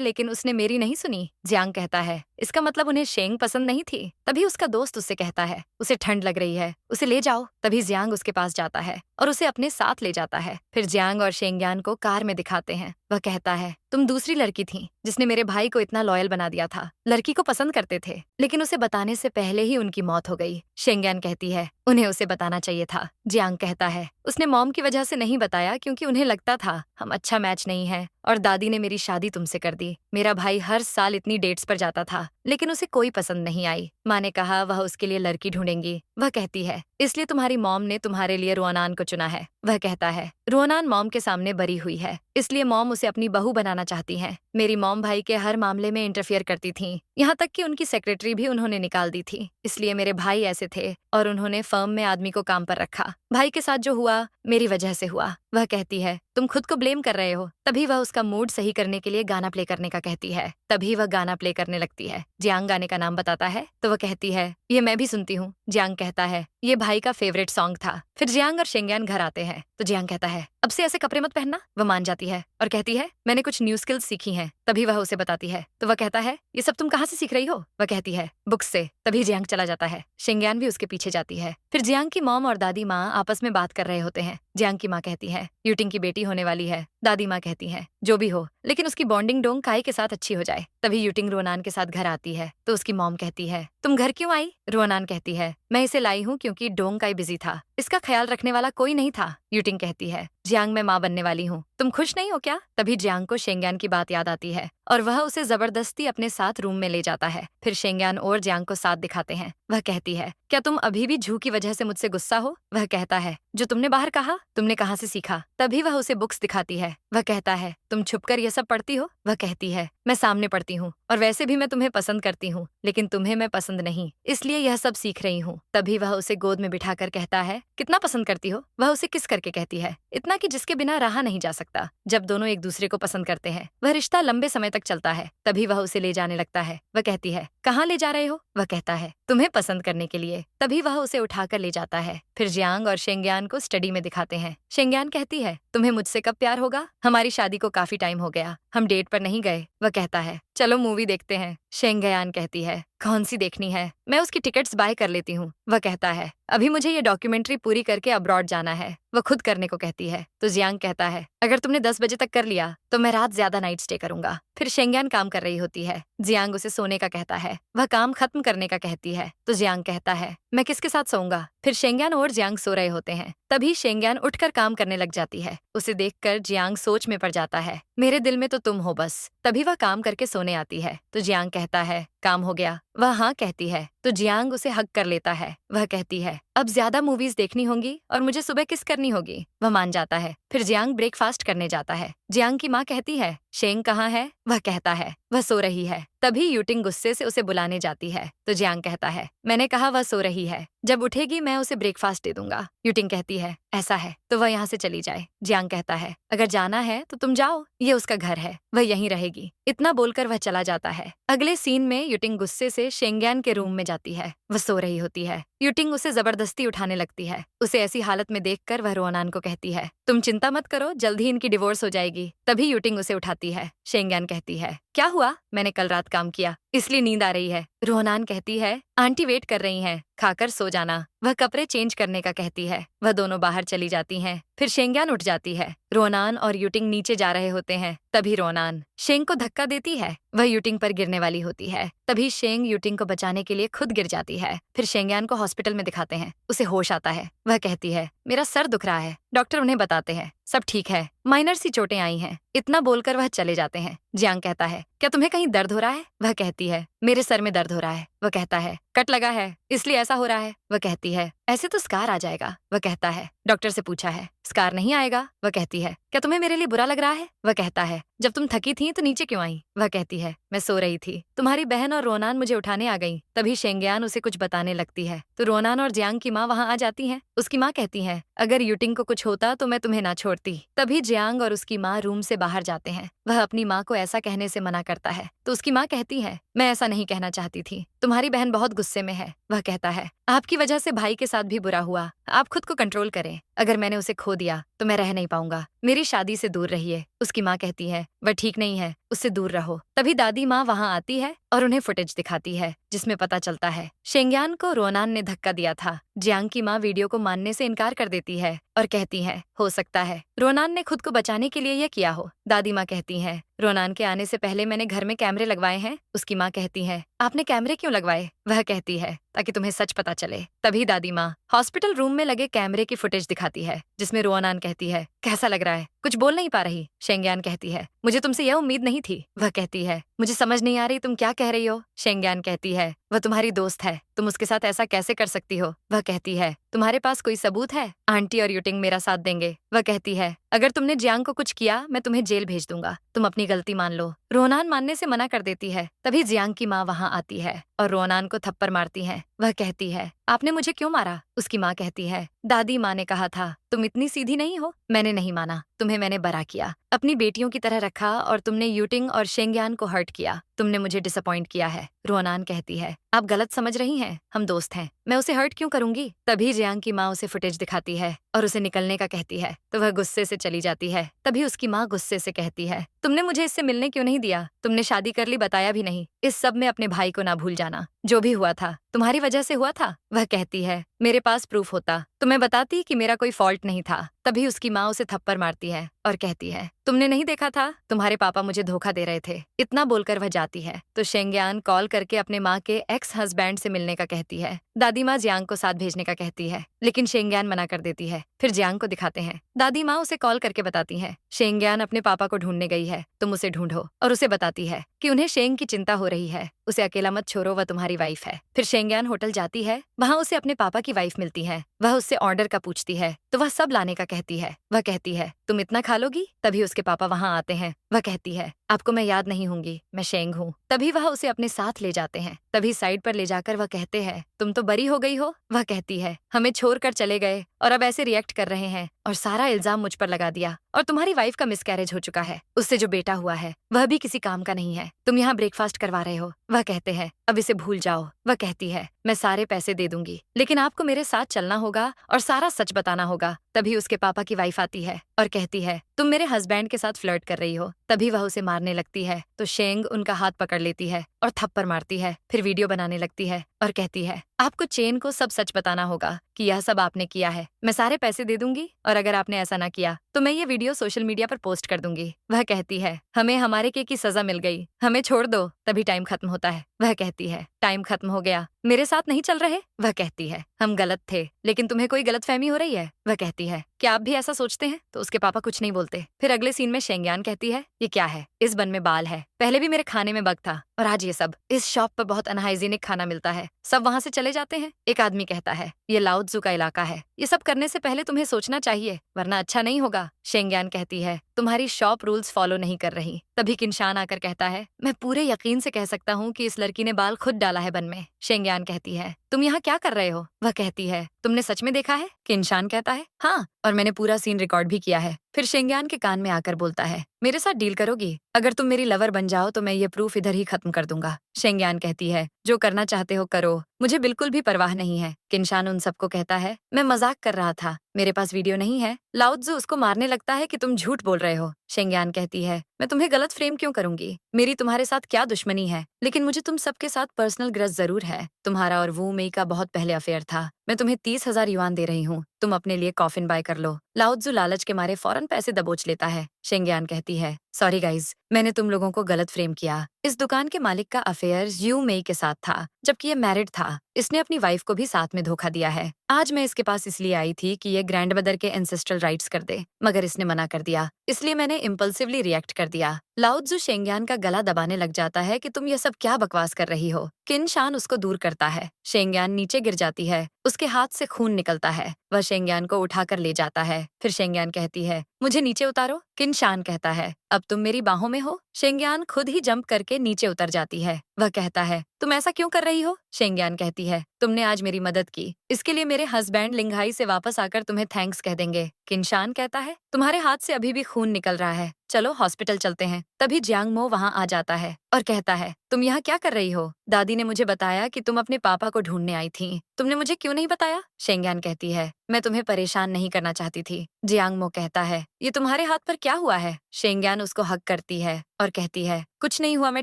लेकिन उसने मेरी नहीं सुनी। जियांग कहता है, इसका मतलब उन्हें शेंग पसंद नहीं थी। तभी उसका दोस्त उससे कहता है, उसे ठंड लग रही है, उसे ले जाओ। तभी जियांग उसके पास जाता है और उसे अपने साथ ले जाता है। फिर जियांग और शेंगयान को कार में दिखाते हैं। वह कहता है, तुम दूसरी लड़की थी जिसने मेरे भाई को इतना लॉयल बना दिया था। लड़की को पसंद करते थे लेकिन उसे बताने से पहले ही उनकी मौत हो गई। शेंगयान कहती है, उन्हें उसे बताना चाहिए था। जियांग कहता है, उसने मॉम की वजह से नहीं बताया क्योंकि उन्हें लगता था हम अच्छा मैच नहीं है और दादी ने मेरी शादी तुमसे कर दी। मेरा भाई हर साल इतनी डेट्स पर जाता था लेकिन उसे कोई पसंद नहीं आई। माँ ने कहा वह उसके लिए लड़की ढूंढेंगी। वह कहती है, इसलिए तुम्हारी मॉम ने तुम्हारे लिए रुआनान को चुना है। वह कहता है, रुआनान मॉम के सामने बरी हुई है इसलिए मॉम उसे अपनी बहू बनाना चाहती हैं। मेरी मॉम भाई के हर मामले में इंटरफियर करती थी, यहाँ तक कि उनकी सेक्रेटरी भी उन्होंने निकाल दी थी। इसलिए मेरे भाई ऐसे थे और उन्होंने फर्म में आदमी को काम पर रखा। भाई के साथ जो हुआ मेरी वजह से हुआ। वह कहती है, तुम खुद को ब्लेम कर रहे हो। तभी वह उसका मूड सही करने के लिए गाना प्ले करने का कहती है। तभी वह गाना प्ले करने लगती है। जियांग गाने का नाम बताता है तो वह कहती है, ये मैं भी सुनती हूँ। जियांग कहता है, ये भाई का फेवरेट सॉन्ग था। फिर जियांग और शेंगयान घर आते हैं तो जियांग कहता है, अब से ऐसे कपड़े मत पहनना। वह मान जाती है और कहती है, मैंने कुछ न्यू स्किल्स सीखी हैं। तभी वह उसे बताती है तो वह कहता है, ये सब तुम कहाँ से सीख रही हो? वह कहती है, बुक्स से। तभी जियांग चला जाता है। शेंगयान भी उसके पीछे जाती है। फिर जियांग की मॉम और दादी माँ आपस में बात कर रहे होते हैं। जियांग की माँ कहती है, यूटिंग की बेटी होने वाली है। दादी माँ कहती है, जो भी हो लेकिन उसकी बॉन्डिंग डोंग काई के साथ अच्छी हो जाए। तभी यूटिंग रोनान के साथ घर आती है तो उसकी मॉम कहती है, तुम घर क्यों आई? रोनान कहती है, मैं इसे लाई हूँ क्योंकि डोंग काई बिजी था, इसका ख्याल रखने वाला कोई नहीं था। यूटिंग कहती है, जियांग मैं माँ बनने वाली हूँ, तुम खुश नहीं हो क्या? तभी जियांग को शेंगयान की बात याद आती है और वह उसे जबरदस्ती अपने साथ रूम में ले जाता है। फिर शेंगयान और जियांग को साथ दिखाते हैं। वह कहती है, क्या तुम अभी भी झू की वजह से मुझसे गुस्सा हो? वह कहता है, जो तुमने बाहर कहा, तुमने कहाँ से सीखा? तभी वह उसे बुक्स दिखाती है। वह कहता है, तुम छुपकर यह सब पढ़ती हो? वह कहती है, मैं सामने पढ़ती हूँ और वैसे भी मैं तुम्हें पसंद करती हूँ, लेकिन तुम्हें मैं पसंद नहीं, इसलिए यह सब सीख रही हूँ। तभी वह उसे गोद में बिठाकर कहता है, कितना पसंद करती हो? वह उसे किस करके कहती है, इतना कि जिसके बिना रहा नहीं जा सकता। जब दोनों एक दूसरे को पसंद करते हैं, वह रिश्ता लंबे समय तक चलता है। तभी वह उसे ले जाने लगता है। वह कहती है, कहाँ ले जा रहे हो? वह कहता है, तुम्हें पसंद करने के लिए। तभी वह उसे उठाकर ले जाता है। फिर जियांग और शेंगयान को स्टडी में दिखाते हैं। शेंगयान कहती है, तुम्हें मुझसे कब प्यार होगा? हमारी शादी को काफी टाइम हो गया, हम डेट पर नहीं गए। वह कहता है, चलो मूवी देखते हैं। शेंगयान कहती है, कौन सी देखनी है? मैं उसकी टिकट्स बाय कर लेती हूँ। वह कहता है, अभी मुझे ये डॉक्यूमेंट्री पूरी करके अब्रॉड जाना है। वह खुद करने को कहती है। तो जियांग कहता है, अगर तुमने 10 बजे तक कर लिया तो मैं रात ज्यादा नाइट स्टे करूंगा। फिर शेंगयान काम कर रही होती है। जियांग उसे सोने का कहता है। वह काम खत्म करने का कहती है। तो जियांग कहता है, मैं किसके साथ सोऊंगा? फिर शेंगयान और जियांग सो रहे होते हैं। तभी शेंगयान उठकर काम करने लग जाती है। उसे देखकर जियांग सोच में पड़ जाता है, मेरे दिल में तो तुम हो बस। तभी वह काम करके सोने आती है। तो जियांग कहता है, काम हो गया? वह हाँ कहती है। तो जियांग उसे हग कर लेता है। वह कहती है, अब ज्यादा मूवीज देखनी होंगी और मुझे सुबह किस करनी होगी। वह मान जाता है। फिर जियांग ब्रेकफास्ट करने जाता है। जियांग की माँ कहती है, शेंग कहाँ है? वह कहता है, वह सो रही है। तभी यूटिंग गुस्से से उसे बुलाने जाती है। तो जियांग कहता है, मैंने कहा वह सो रही है, जब उठेगी मैं उसे ब्रेकफास्ट दे दूंगा। यूटिंग कहती है, ऐसा है तो वह यहाँ से चली जाए। जियांग कहता है, अगर जाना है तो तुम जाओ, ये उसका घर है, वह यहीं रहेगी। इतना बोलकर वह चला जाता है। अगले सीन में यूटिंग गुस्से से शेंगयान के रूम में जाती है। वह सो रही होती है। यूटिंग उसे जबरदस्ती उठाने लगती है। उसे ऐसी हालत में देखकर वह रोहनान को कहती है, तुम चिंता मत करो, जल्दी इनकी डिवोर्स हो जाएगी। तभी यूटिंग उसे उठाती है। शेंगयान कहती है, क्या हुआ? मैंने कल रात काम किया, इसलिए नींद आ रही है। रोहनान कहती है, आंटी वेट कर रही हैं, खाकर सो जाना। वह कपड़े चेंज करने का कहती है। वह दोनों बाहर चली जाती हैं। फिर शेंगयान उठ जाती है। रोहनान और यूटिंग नीचे जा रहे होते हैं। तभी रोहनान शेंग को धक्का देती है। वह यूटिंग पर गिरने वाली होती है। तभी शेंग यूटिंग को बचाने के लिए खुद गिर जाती है। फिर शेंगयान को हॉस्पिटल में दिखाते हैं। उसे होश आता है। वह कहती है, मेरा सर दुख रहा है। डॉक्टर उन्हें बताते हैं, सब ठीक है, माइनर सी चोटें आई हैं। इतना बोलकर वह चले जाते हैं। जियांग कहता है, क्या तुम्हें कहीं दर्द हो रहा है? वह कहती है, मेरे सर में दर्द हो रहा है। वह कहता है, कट लगा है इसलिए ऐसा हो रहा है। वह कहती है, ऐसे तो स्कार आ जाएगा। वह कहता है, डॉक्टर से पूछा है, स्कार नहीं आएगा। वह कहती है, क्या तुम्हें मेरे लिए बुरा लग रहा है? वह कहता है, जब तुम थकी थी तो नीचे क्यों आई? वह कहती है, मैं सो रही थी, तुम्हारी बहन और रोनान मुझे उठाने आ गई। तभी शेंगयान उसे कुछ बताने लगती है। तो रोनान और जियांग की माँ वहाँ आ जाती है। उसकी माँ कहती है, अगर यूटिंग को कुछ होता तो मैं तुम्हें ना छोड़ती। तभी जियांग और उसकी माँ रूम से बाहर जाते हैं। वह अपनी माँ को ऐसा कहने से मना करता है। तो उसकी माँ कहती है, मैं ऐसा नहीं कहना चाहती थी, तुम्हारी बहन बहुत गुस्से में है। वह कहता है, आपकी वजह से भाई के साथ भी बुरा हुआ, आप खुद को कंट्रोल करें। अगर मैंने उसे खो दिया तो मैं रह नहीं पाऊंगा, मेरी शादी से दूर रहिए। उसकी माँ कहती है, वह ठीक नहीं है, उससे दूर रहो। तभी दादी माँ वहाँ आती है और उन्हें फुटेज दिखाती है, जिसमें पता चलता है शेंगयान को रोनान ने धक्का दिया था। जियांग की माँ वीडियो को मानने से इनकार कर देती है और कहती है, हो सकता है रोनान ने खुद को बचाने के लिए यह किया हो। दादी माँ कहती हैं, रोनान के आने से पहले मैंने घर में कैमरे लगवाए हैं। उसकी माँ कहती है, आपने कैमरे क्यों लगवाए? वह कहती है, ताकि तुम्हें सच पता चले। तभी दादी माँ हॉस्पिटल रूम में लगे कैमरे की फुटेज दिखाती है, जिसमें रोनान कहती है, कैसा लग रहा है? कुछ बोल नहीं पा रही। शेंगयान कहती है, मुझे तुमसे यह उम्मीद नहीं थी। वह कहती है, मुझे समझ नहीं आ रही तुम क्या कह रही हो। शेंगयान कहती है, वह तुम्हारी दोस्त है, तुम उसके साथ ऐसा कैसे कर सकती हो? वह कहती है, तुम्हारे पास कोई सबूत है? आंटी और यूटिंग मेरा साथ देंगे। वह कहती है, अगर तुमने जियांग को कुछ किया मैं तुम्हें जेल भेज दूंगा, तुम अपनी गलती मान लो। रोनान मानने से मना कर देती है। तभी जियांग की माँ वहाँ आती है और रोनान को थप्पड़ मारती है। वह कहती है, आपने मुझे क्यों मारा? उसकी माँ कहती है, दादी माँ ने कहा था तुम इतनी सीधी नहीं हो। मैंने नहीं माना, तुम्हें मैंने बड़ा किया, अपनी बेटियों की तरह रखा और तुमने यूटिंग और शेंगयान को हर्ट किया। तुमने मुझे डिसअपॉइंट किया है। रोनान कहती है, आप गलत समझ रही हैं, हम दोस्त हैं, मैं उसे हर्ट क्यों करूंगी? तभी जियांग की माँ उसे फुटेज दिखाती है और उसे निकलने का कहती है, तो वह गुस्से से चली जाती है। तभी उसकी माँ गुस्से से कहती है, तुमने मुझे इससे मिलने क्यों नहीं दिया? तुमने शादी कर ली, बताया भी नहीं। इस सब में अपने भाई को ना भूल जाना, जो भी हुआ था तुम्हारी वजह से हुआ था। वह कहती है, मेरे पास प्रूफ होता तो मैं बताती कि मेरा कोई फॉल्ट नहीं था। तभी उसकी माँ उसे थप्पड़ मारती है और कहती है, तुमने नहीं देखा था, तुम्हारे पापा मुझे धोखा दे रहे थे। इतना बोलकर वह जाती है। तो शेंगयान कॉल करके अपने माँ के एक्स हस्बैंड से मिलने का कहती है। दादी माँ जियांग को साथ भेजने का कहती है, लेकिन शेंगयान मना कर देती है। फिर जियांग को दिखाते हैं। दादी माँ उसे कॉल करके बताती हैं, शेंगयान अपने पापा को ढूंढने गई है, तुम उसे ढूंढो। और उसे बताती है कि उन्हें शेंग की चिंता हो रही है, उसे अकेला मत छोड़ो, वह तुम्हारी वाइफ है। फिर शेंगयान होटल जाती है, वहाँ उसे अपने पापा की वाइफ मिलती है। वह उससे ऑर्डर का पूछती है तो वह सब लाने का कहती है। वह कहती है, तुम इतना खा लोगी? तभी उसके पापा वहाँ आते हैं। वह कहती है, आपको मैं याद नहीं होंगी, मैं शेंग हूँ। तभी वह उसे अपने साथ ले जाते हैं। तभी साइड पर ले जाकर वह कहते हैं, तुम तो बरी हो गई हो। वह कहती है, हमें छोड़कर चले गए और अब ऐसे रिएक्ट कर रहे हैं और सारा इल्जाम मुझ पर लगा दिया। और तुम्हारी वाइफ का मिसकैरेज हो चुका है, उससे जो बेटा हुआ है वह भी किसी काम का नहीं है। तुम यहाँ ब्रेकफास्ट करवा रहे हो। वह कहते हैं, अब इसे भूल जाओ। वह कहती है, मैं सारे पैसे दे दूंगी, लेकिन आपको मेरे साथ चलना होगा और सारा सच बताना होगा। तभी उसके पापा की वाइफ आती है और कहती है, तुम मेरे हस्बैंड के साथ फ्लर्ट कर रही हो। तभी वह उसे मारने लगती है तो शेंग उनका हाथ पकड़ लेती है और थप्पड़ मारती है। फिर वीडियो बनाने लगती है और कहती है, आपको चेन को सब सच बताना होगा कि यह सब आपने किया है। मैं सारे पैसे दे दूंगी और अगर आपने ऐसा ना किया तो मैं ये वीडियो सोशल मीडिया पर पोस्ट कर दूंगी। वह कहती है, हमें हमारे के की सजा मिल गई, हमें छोड़ दो। तभी टाइम खत्म होता है। वह कहती है, टाइम खत्म हो गया, मेरे साथ नहीं चल रहे? वह कहती है, हम गलत थे, लेकिन तुम्हें कोई गलतफहमी हो रही है? वह कहती है, क्या आप भी ऐसा सोचते हैं? तो उसके पापा कुछ नहीं बोलते। फिर अगले सीन में शेंगयान कहती है, ये क्या है? इस बन में बाल है, पहले भी मेरे खाने में बग था और आज ये सब। इस शॉप पर बहुत अनहाइजीनिक खाना मिलता है, सब वहाँ से चले जाते हैं। एक आदमी कहता है, ये लाओत्जू का इलाका है, ये सब करने से पहले तुम्हें सोचना चाहिए, वरना अच्छा नहीं होगा। शेंगयान कहती है, तुम्हारी शॉप रूल्स फॉलो नहीं कर रही। तभी किनशान आकर कहता है, मैं पूरे यकीन से कह सकता हूँ कि इस लड़की ने बाल खुद डाला है बन में। शेंगयान कहती है, तुम यहाँ क्या कर रहे हो? वह कहती है, तुमने सच में देखा है? किनशान कहता है, हाँ, और मैंने पूरा सीन रिकॉर्ड भी किया है। फिर शेंगयान के कान में आकर बोलता है, मेरे साथ डील करोगी? अगर तुम मेरी लवर बन जाओ तो मैं ये प्रूफ इधर ही खत्म कर दूंगा। शेंगयान कहती है, जो करना चाहते हो करो, मुझे बिल्कुल भी परवाह नहीं है। किनशान उन सबको कहता है, मैं मजाक कर रहा था, मेरे पास वीडियो नहीं है। लाओत्जू उसको मारने लगता है कि तुम झूठ बोल रहे हो। शेंगयान कहती है, मैं तुम्हें गलत फ्रेम क्यों करूंगी? मेरी तुम्हारे साथ क्या दुश्मनी है? लेकिन मुझे तुम सबके साथ पर्सनल ग्रज जरूर है। तुम्हारा और वू मेई का बहुत पहले अफेयर था। मैं तुम्हें 30,000 युआन दे रही हूँ, तुम अपने लिए कॉफिन बाय कर लो। लाओत्जू लालच के मारे फौरन पैसे दबोच लेता है। शेंगयान कहती है, सॉरी गाइज, मैंने तुम लोगों को गलत फ्रेम किया। इस दुकान के मालिक का अफेयर यू मेई के साथ था, जबकि ये मैरिड था। इसने अपनी वाइफ को भी साथ में धोखा दिया है। आज मैं इसके पास इसलिए आई थी कि ये ग्रैंडमदर के एंसेस्ट्रल राइट्स कर दे, मगर इसने मना कर दिया, इसलिए मैंने इम्पल्सिवली रिएक्ट कर दिया। लाओत्जू शेंगयान का गला दबाने लग जाता है कि तुम ये सब क्या बकवास कर रही हो। किनशान उसको दूर करता है। शेंगयान नीचे गिर जाती है, उसके हाथ से खून निकलता है। वह शेंगयान को उठाकर ले जाता है। फिर शेंगयान कहती है, मुझे नीचे उतारो। किनशान कहता है, अब तुम मेरी बाहों में हो। शेंगयान खुद ही जंप करके नीचे उतर जाती है। वह कहता है, तुम ऐसा क्यों कर रही हो? शेंगयान कहती है, तुमने आज मेरी मदद की, इसके लिए मेरे हस्बैंड लिंघाई से वापस आकर तुम्हें थैंक्स कह देंगे। किनशान कहता है, तुम्हारे हाथ से अभी भी खून निकल रहा है, चलो हॉस्पिटल चलते हैं। तभी जियांगमो वहाँ आ जाता है और कहता है, तुम यहाँ क्या कर रही हो? दादी ने मुझे बताया कि तुम अपने पापा को ढूंढने आई थी, तुमने मुझे क्यों नहीं बताया? शेंगयान कहती है, मैं तुम्हें परेशान नहीं करना चाहती थी। जियांगमो कहता है, ये तुम्हारे हाथ पर क्या हुआ है? शेंगयान उसको हक करती है और कहती है, कुछ नहीं हुआ, मैं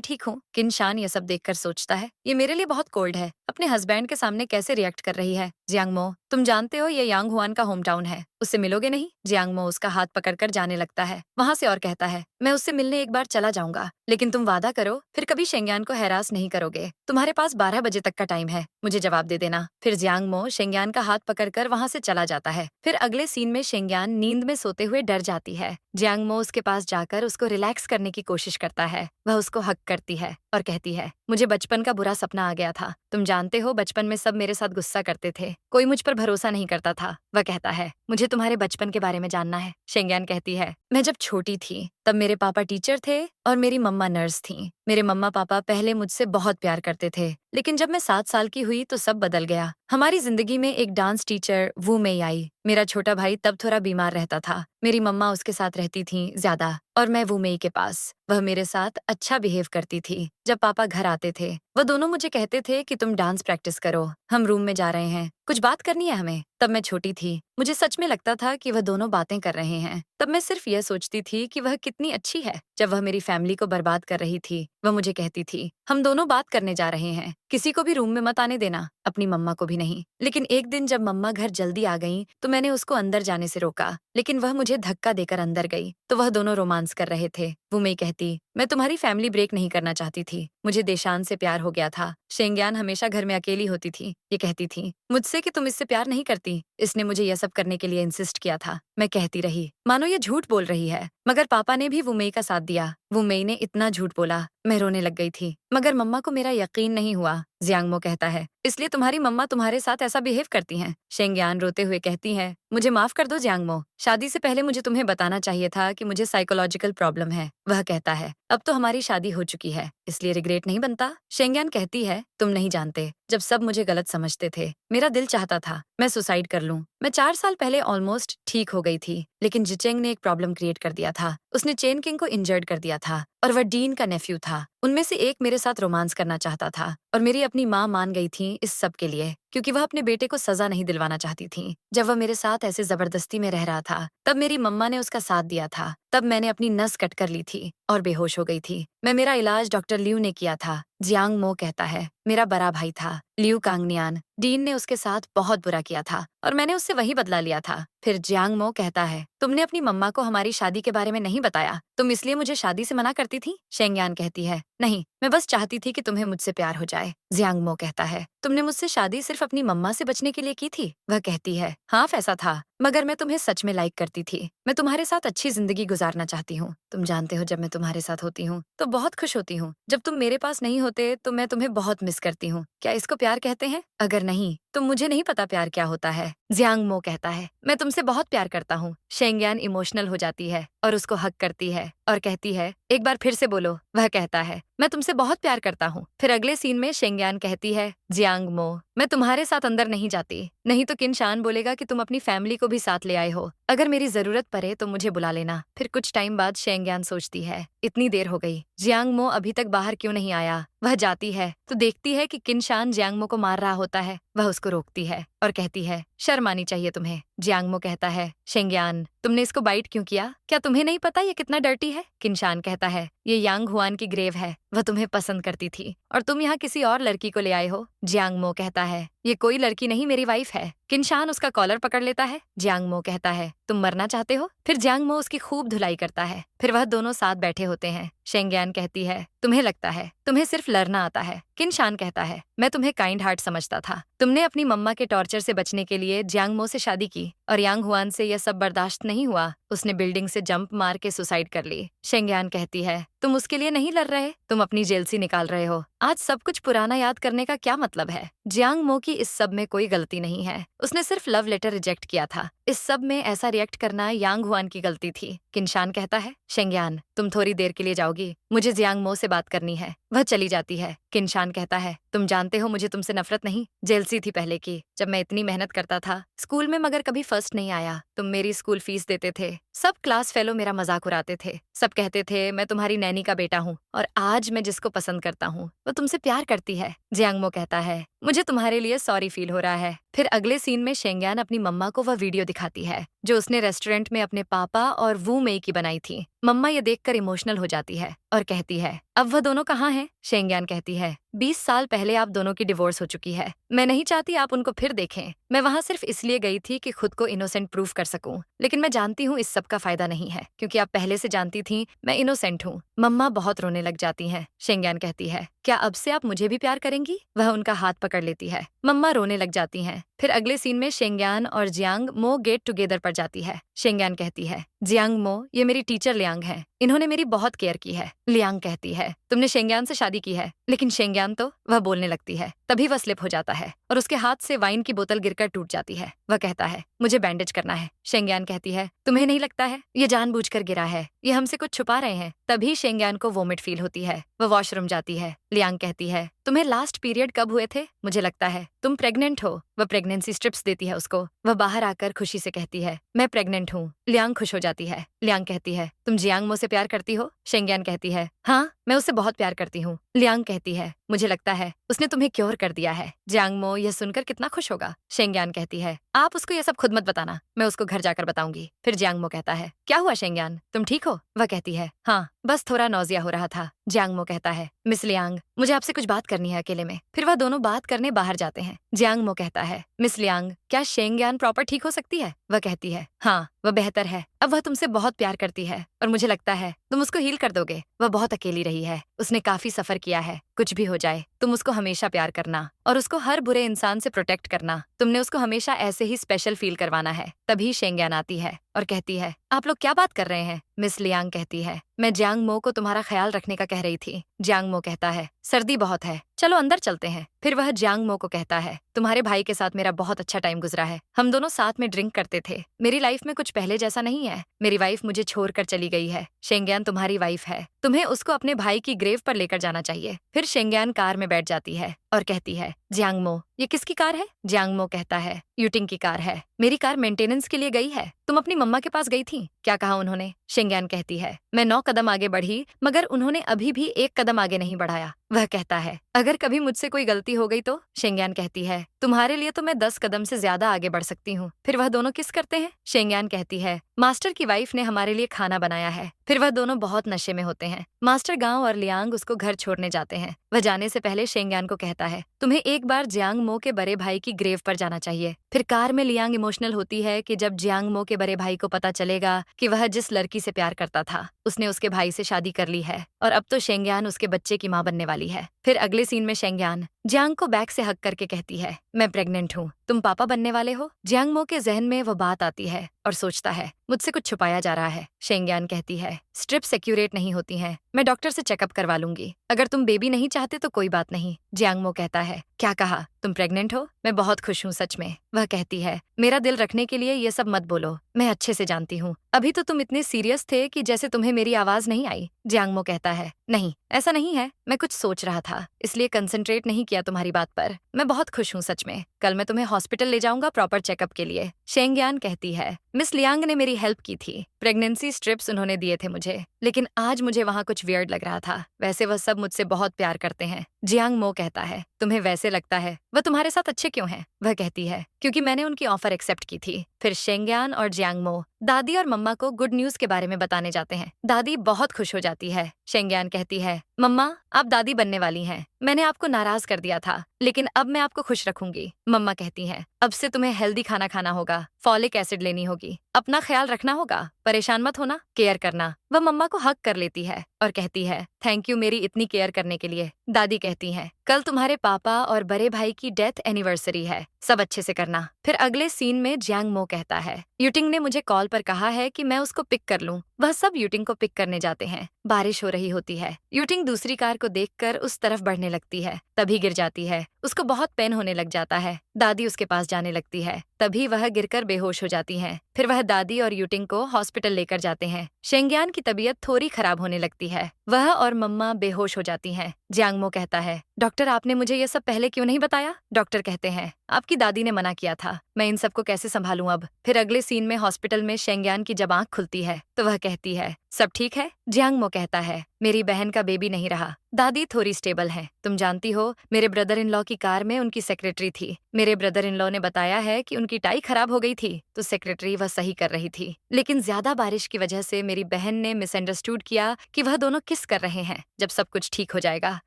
ठीक हूँ। किनशान ये सब देखकर सोचता है, ये मेरे लिए बहुत कोल्ड है, अपने हस्बैंड के सामने कैसे रिएक्ट कर रही है। जियांगमो, तुम जानते हो ये यांग हुआन का होम टाउन है, उससे मिलोगे नहीं? जियांगमो उसका हाथ पकड़कर जाने लगता है वहाँ से और कहता है, मैं उससे मिलने एक बार चला जाऊंगा, लेकिन तुम वादा करो फिर कभी शेंगयान को हैरास नहीं करोगे। तुम्हारे पास 12 बजे तक का टाइम है, मुझे जवाब दे देना। फिर जियांगमो शेंगयान का हाथ पकड़कर वहाँ से चला जाता है। फिर अगले सीन में शेंगयान नींद में सोते हुए डर जाती है। जियांगमो उसके पास जाकर उसको रिलैक्स करने की कोशिश करता है। वह उसको हक करती है और कहती है, मुझे बचपन का बुरा सपना आ गया था। तुम जानते हो बचपन में सब मेरे साथ गुस्सा करते थे, कोई मुझ पर भरोसा नहीं करता था। वह कहता है, मुझे तुम्हारे बचपन के बारे में जानना है। शेंगयान कहती है, मैं जब छोटी थी तब मेरे पापा टीचर थे और मेरी मम्मा नर्स थी। मेरे मम्मा पापा पहले मुझसे बहुत प्यार करते थे, लेकिन जब मैं 7 साल की हुई तो सब बदल गया। हमारी जिंदगी में एक डांस टीचर वू मेई आई। मेरा छोटा भाई तब थोड़ा बीमार रहता था, मेरी मम्मा उसके साथ रहती थी ज्यादा और मैं वू मेई के पास। वह मेरे साथ अच्छा बिहेव करती थी। जब पापा घर आते थे वह दोनों मुझे कहते थे कि तुम डांस प्रैक्टिस करो, हम रूम में जा रहे हैं, कुछ बात करनी है हमें। तब मैं छोटी थी, मुझे सच में लगता था कि वह दोनों बातें कर रहे हैं। तब मैं सिर्फ यह सोचती थी कि वह कितनी अच्छी है। जब वह मेरी फैमिली को बर्बाद कर रही थी वह मुझे कहती थी, हम दोनों बात करने जा रहे हैं, किसी को भी रूम में मत आने देना, अपनी मम्मा को भी नहीं। लेकिन एक दिन जब मम्मा घर जल्दी आ गईं तो मैंने उसको अंदर जाने से रोका, लेकिन वह मुझे धक्का देकर अंदर गई तो वह दोनों रोमांस कर रहे थे। वो मैं कहती, मैं तुम्हारी फैमिली ब्रेक नहीं करना चाहती थी, मुझे देशान से प्यार हो गया था। शेंगयान हमेशा घर में अकेली होती थी। ये कहती थी मुझसे कि तुम इससे प्यार नहीं करती। इसने मुझे यह सब करने के लिए इंसिस्ट किया था। मैं कहती रही मानो ये झूठ बोल रही है, मगर पापा ने भी वुमेई का साथ दिया। वुमेई ने इतना झूठ बोला, मैं रोने लग गई थी, मगर मम्मा को मेरा यकीन नहीं हुआ। जियांगमो कहता है इसलिए तुम्हारी मम्मा तुम्हारे साथ ऐसा बिहेव करती हैं। शेंगयान रोते हुए कहती है मुझे माफ कर दो जियांगमो, शादी से पहले मुझे तुम्हें बताना चाहिए था कि मुझे साइकोलॉजिकल प्रॉब्लम है। वह कहता है अब तो हमारी शादी हो चुकी है, इसलिए रिग्रेट नहीं बनता। शेंगयान कहती है तुम नहीं जानते, जब सब मुझे गलत समझते थे मेरा दिल चाहता था मैं सुसाइड कर लूं। मैं 4 साल पहले ऑलमोस्ट ठीक हो गई थी, लेकिन जिचेंग ने एक प्रॉब्लम क्रिएट कर दिया था। उसने चेन किंग को इंजर्ड कर दिया था और वह डीन का नेफ्यू था। उनमें से एक मेरे साथ रोमांस करना चाहता था और मेरी अपनी माँ मान गई थी इस सब के लिए, क्योंकि वह अपने बेटे को सजा नहीं दिलवाना चाहती थी। जब वह मेरे साथ ऐसे जबरदस्ती में रह रहा था तब मेरी मम्मा ने उसका साथ दिया था। तब मैंने अपनी नस कट कर ली थी और बेहोश हो गई थी। मेरा इलाज डॉक्टर लियू ने किया था। जियांगमो कहता है मेरा बड़ा भाई था लियू कांगनियान। डीन ने उसके साथ बहुत बुरा किया था और मैंने उससे वही बदला लिया था। फिर जियांगमो कहता है तुमने अपनी मम्मा को हमारी शादी के बारे में नहीं बताया, तुम इसलिए मुझे शादी से मना करती थी। शेंगयान कहती है नहीं, मैं बस चाहती थी कि तुम्हें मुझसे प्यार हो जाए। जियांगमो कहता है तुमने मुझसे शादी सिर्फ अपनी मम्मा से बचने के लिए की थी। वह कहती है हाँ ऐसा था, मगर मैं तुम्हें सच में लाइक करती थी। मैं तुम्हारे साथ अच्छी जिंदगी गुजारना चाहती हूँ। तुम जानते हो जब मैं तुम्हारे साथ होती हूँ तो बहुत खुश होती हूँ। जब तुम मेरे पास नहीं होते तो मैं तुम्हें बहुत मिस करती हूँ। क्या इसको प्यार कहते हैं? अगर नहीं तो मुझे नहीं पता प्यार क्या होता है। जियांगमो कहता है मैं तुमसे बहुत प्यार करता हूँ। शेंगयान इमोशनल हो जाती है और उसको हक करती है और कहती है एक बार फिर से बोलो। वह कहता है मैं तुमसे बहुत प्यार करता हूँ। फिर अगले सीन में शेंगयान कहती है जियांगमो मैं तुम्हारे साथ अंदर नहीं जाती, नहीं तो किनशान बोलेगा कि तुम अपनी फैमिली को भी साथ ले आए हो। अगर मेरी जरूरत पड़े तो मुझे बुला लेना। फिर कुछ टाइम बाद शेंगयान सोचती है इतनी देर हो गई, जियांगमो अभी तक बाहर क्यों नहीं आया। वह जाती है तो देखती है कि किनशान जियांगमो को मार रहा होता है। वह उसको रोकती है और कहती है शर्म आनी चाहिए तुम्हें। जियांगमो कहता है शेंगयान तुमने इसको बाइट क्यों किया? क्या तुम्हें नहीं पता ये कितना डर्टी है? किनशान कहता है ये यांग हुआन की ग्रेव है, वह तुम्हें पसंद करती थी और तुम यहाँ किसी और लड़की को ले आए हो। जियांगमो कहता है ये कोई लड़की नहीं, मेरी वाइफ है। किनशान उसका कॉलर पकड़ लेता है। जियांगमो कहता है तुम मरना चाहते हो? फिर जियांगमो उसकी खूब धुलाई करता है। फिर वह दोनों साथ बैठे होते हैं। शेंगयान कहती है तुम्हें लगता है तुम्हें सिर्फ लड़ना आता है। किनशान कहता है मैं तुम्हें काइंड हार्ट समझता था। तुमने अपनी मम्मा के टॉर्चर से बचने के लिए जियांगमो से शादी की और यांग हुआन से यह सब बर्दाश्त नहीं हुआ, उसने बिल्डिंग से जंप मार के सुसाइड कर ली। शेंगयान कहती है तुम उसके लिए नहीं लड़ रहे, तुम अपनी जेलसी निकाल रहे हो। आज सब कुछ पुराना याद करने का क्या मतलब है? जियांगमो की इस सब में कोई गलती नहीं है, उसने सिर्फ लव लेटर रिजेक्ट किया था। इस सब में ऐसा रिएक्ट करना यांग हुआन की गलती थी। किनशान कहता है शेंगयान तुम थोड़ी देर के लिए जाओगी, मुझे जियांगमो से बात करनी है। वह चली जाती है। किनशान कहता है तुम जानते हो मुझे तुमसे नफरत नहीं, जेलसी थी पहले की, जब मैं इतनी मेहनत करता था स्कूल में मगर कभी फर्स्ट नहीं आया। तुम मेरी स्कूल फीस देते थे, सब क्लास फेलो मेरा मजाक उड़ाते थे, सब कहते थे मैं तुम्हारी नैनी का बेटा हूँ और आज मैं जिसको पसंद करता हूँ वो तुमसे प्यार करती है। जियांगमो कहता है मुझे तुम्हारे लिए सॉरी फील हो रहा है। फिर अगले सीन में शेंगयान अपनी मम्मा को वह वीडियो दिखाती है जो उसने रेस्टोरेंट में अपने पापा और वू मेई की बनाई थी। मम्मा ये देखकर इमोशनल हो जाती है और कहती है अब वह दोनों कहाँ हैं? शेंगयान कहती है 20 साल पहले आप दोनों की डिवोर्स हो चुकी है। मैं नहीं चाहती आप उनको फिर देखें। मैं वहाँ सिर्फ इसलिए गई थी कि खुद को इनोसेंट प्रूफ कर सकूं, लेकिन मैं जानती हूँ इस सब का फायदा नहीं है, क्योंकि आप पहले से जानती थी मैं इनोसेंट हूँ। मम्मा बहुत रोने लग जाती हैं। शेंगयान कहती है क्या अब से आप मुझे भी प्यार करेंगी? वह उनका हाथ पकड़ लेती है। मम्मा रोने लग जाती हैं। फिर अगले सीन में शेंगयान और जियांगमो गेट टुगेदर पर जाती है। शेंगयान कहती है जियांगमो ये मेरी टीचर लियांग है, इन्होंने मेरी बहुत केयर की है। लियांग कहती है तुमने शेंगयान से शादी की है, लेकिन शेंगयान तो वह बोलने लगती है। तभी वह स्लिप हो जाता है और उसके हाथ से वाइन की बोतल गिरकर टूट जाती है। वह कहता है मुझे बैंडेज करना है। शेंगयान कहती है तुम्हें नहीं लगता है ये जानबूझकर गिरा है, ये हमसे कुछ छुपा रहे हैं। तभी शेंगयान को वोमिट फील होती है। वह वॉशरूम जाती है। लियांग कहती है तुम्हें लास्ट पीरियड कब हुए थे? मुझे लगता है तुम प्रेग्नेंट हो। वह प्रेगनेंसी स्ट्रिप्स देती है उसको। वह बाहर आकर खुशी से कहती है मैं प्रेग्नेंट हूँ। लियांग खुश हो जाती है। लियांग कहती है तुम जियांगमो से प्यार करती हो? शेंगयान कहती है हाँ मैं उससे बहुत प्यार करती हूँ। लियांग कहती है मुझे लगता है उसने तुम्हें क्योर कर दिया है। जियांगमो यह सुनकर कितना खुश होगा। शेंगयान कहती है आप उसको यह सब खुद मत बताना, मैं उसको घर जाकर बताऊंगी। फिर जियांगमो कहता है क्या हुआ शेंगयान, तुम ठीक हो? वह कहती है हाँ बस थोड़ा नौजिया हो रहा था। जियांगमो कहता है मिस लियांग मुझे आपसे कुछ बात करनी है अकेले में। फिर वह दोनों बात करने बाहर जाते हैं। जियांगमो कहता है मिस लियांग क्या शेंगयान प्रॉपर ठीक हो सकती है? वह कहती है हाँ वह बेहतर है। अब वह तुमसे बहुत प्यार करती है और मुझे लगता है तुम उसको हील कर दोगे। वह बहुत अकेली रही है, उसने काफी सफर किया है। कुछ भी हो जाए तुम उसको हमेशा प्यार करना और उसको हर बुरे इंसान से प्रोटेक्ट करना। तुमने उसको हमेशा ऐसे ही स्पेशल फील करवाना है। तभी शेंग्यान आती है और कहती है, आप लोग क्या बात कर रहे हैं? मिस लियांग कहती है, मैं जियांग मो को तुम्हारा ख्याल रखने का कह रही थी। जियांग मो कहता है, सर्दी बहुत है, चलो अंदर चलते हैं। फिर वह जियांग मो को कहता है, तुम्हारे भाई के साथ मेरा बहुत अच्छा टाइम गुजरा है। हम दोनों साथ में ड्रिंक करते थे। मेरी लाइफ में कुछ पहले जैसा नहीं है। मेरी वाइफ मुझे छोड़कर चली गई है। शेंग्यान तुम्हारी वाइफ है, तुम्हें उसको अपने भाई की ग्रेव पर लेकर जाना चाहिए। फिर शेंग्यान कार में बैठ जाती है और कहती है, जियांग मो ये किसकी कार है? जियांग मो कहता है, यूटिंग की कार है। मेरी कार मेंटेनेंस के लिए गई है। तुम अपनी मम्मा के पास गई थी, क्या कहा उन्होंने? शेंग्यान कहती है, मैं 9 कदम आगे बढ़ी मगर उन्होंने अभी भी 1 कदम आगे नहीं बढ़ाया। वह कहता है, अगर कभी मुझसे कोई गलती हो गई तो? शेंग्यान कहती है, तुम्हारे लिए तो मैं 10 कदम से ज्यादा आगे बढ़ सकती हूँ। फिर वह दोनों किस करते हैं? शेंग्यान कहती है, मास्टर की वाइफ ने हमारे लिए खाना बनाया है। फिर वह दोनों बहुत नशे में होते हैं। मास्टर गांव और लियांग उसको घर छोड़ने जाते हैं। वह जाने से पहले शेंग्यान को कहता है, तुम्हें एक बार जियांग मो के बड़े भाई की ग्रेव पर जाना चाहिए। फिर कार में लियांग इमोशनल होती है कि जब जियांग मो के बड़े भाई को पता चलेगा कि वह जिस लड़की से प्यार करता था उसने उसके भाई से शादी कर ली है और अब तो शेंग्यान उसके बच्चे की मां बनने वाली है। फिर अगले सीन में शेंग्यान जियांग को बैक से हक करके कहती है, मैं प्रेग्नेंट हूँ, तुम पापा बनने वाले हो। जियांग मो के जहन में वो बात आती है और सोचता है, मुझसे कुछ छुपाया जा रहा है। शेंग्यान कहती है, स्ट्रिप्स एक्यूरेट नहीं होती हैं, मैं डॉक्टर से चेकअप करवा लूंगी। अगर तुम बेबी नहीं चाहते तो कोई बात नहीं। जियांग मो कहता है, क्या कहा? तुम प्रेग्नेंट हो? मैं बहुत खुश हूँ सच में। वह कहती है, मेरा दिल रखने के लिए ये सब मत बोलो, मैं अच्छे से जानती हूँ। अभी तो तुम इतने सीरियस थे कि जैसे तुम्हें मेरी आवाज नहीं आई। जियांग मो कहता है, नहीं ऐसा नहीं है, मैं कुछ सोच रहा था इसलिए कंसंट्रेट नहीं किया तुम्हारी बात पर। मैं बहुत खुश हूँ सच में। कल मैं तुम्हें हॉस्पिटल ले जाऊंगा प्रॉपर चेकअप के लिए। शेंग्यान कहती है, मिस लियांग ने मेरी हेल्प की थी, प्रेगनेंसी स्ट्रिप्स उन्होंने दिए थे मुझे, लेकिन आज मुझे वहाँ कुछ वियर्ड लग रहा था। वैसे वह सब मुझसे बहुत प्यार करते हैं। जियांग मो कहता है, तुम्हें वैसे लगता है वह तुम्हारे साथ अच्छे क्यों हैं? वह कहती है, क्योंकि मैंने उनकी ऑफर एक्सेप्ट की थी। फिर शेंग्यान और जियांग मो दादी और मम्मा को गुड न्यूज के बारे में बताने जाते हैं। दादी बहुत खुश हो जाती है। शेंग्यान कहती है, मम्मा आप दादी बनने वाली हैं। मैंने आपको नाराज कर दिया था लेकिन अब मैं आपको खुश रखूंगी। मम्मा कहती हैं, अब से तुम्हें हेल्दी खाना खाना होगा, फॉलिक एसिड लेनी होगी, अपना ख्याल रखना होगा, परेशान मत होना, केयर करना। वह मम्मा को हक कर लेती है और कहती है, थैंक यू मेरी इतनी केयर करने के लिए। दादी कहती हैं, कल तुम्हारे पापा और बड़े भाई की डेथ एनिवर्सरी है, सब अच्छे से करना। फिर अगले सीन में जियांग मो कहता है, यूटिंग ने मुझे कॉल पर कहा है कि मैं उसको पिक कर लूं। वह सब यूटिंग को पिक करने जाते हैं। बारिश हो रही होती है। यूटिंग दूसरी कार को देखकर उस तरफ बढ़ने लगती है, तभी गिर जाती है। उसको बहुत पेन होने लग जाता है। दादी उसके पास जाने लगती है, तभी वह गिरकर बेहोश हो जाती हैं। फिर वह दादी और यूटिंग को हॉस्पिटल लेकर जाते हैं। शेंग्यान की तबीयत थोड़ी खराब होने लगती है। वह और मम्मा बेहोश हो जाती हैं। जियांग मो कहता है, डॉक्टर आपने मुझे ये सब पहले क्यों नहीं बताया? डॉक्टर कहते हैं, आपकी दादी ने मना किया था, मैं इन सबको कैसे संभालूं अब। फिर अगले सीन में हॉस्पिटल में शेंग्यान की जब आंख खुलती है तो वह कहती है, सब ठीक है? जियांग मो कहता है, मेरी बहन का बेबी नहीं रहा। दादी थोड़ी स्टेबल है, तुम जानती हो मेरे ब्रदर इन लॉ की कार में उनकी सेक्रेटरी थी। मेरे ब्रदर इन लॉ ने बताया है कि उनकी टाई खराब हो गई थी तो सेक्रेटरी वह सही कर रही थी, लेकिन ज्यादा बारिश की वजह से मेरी बहन ने मिसअंडरस्टूड किया कि वह दोनों किस कर रहे हैं। जब सब कुछ ठीक हो जाएगा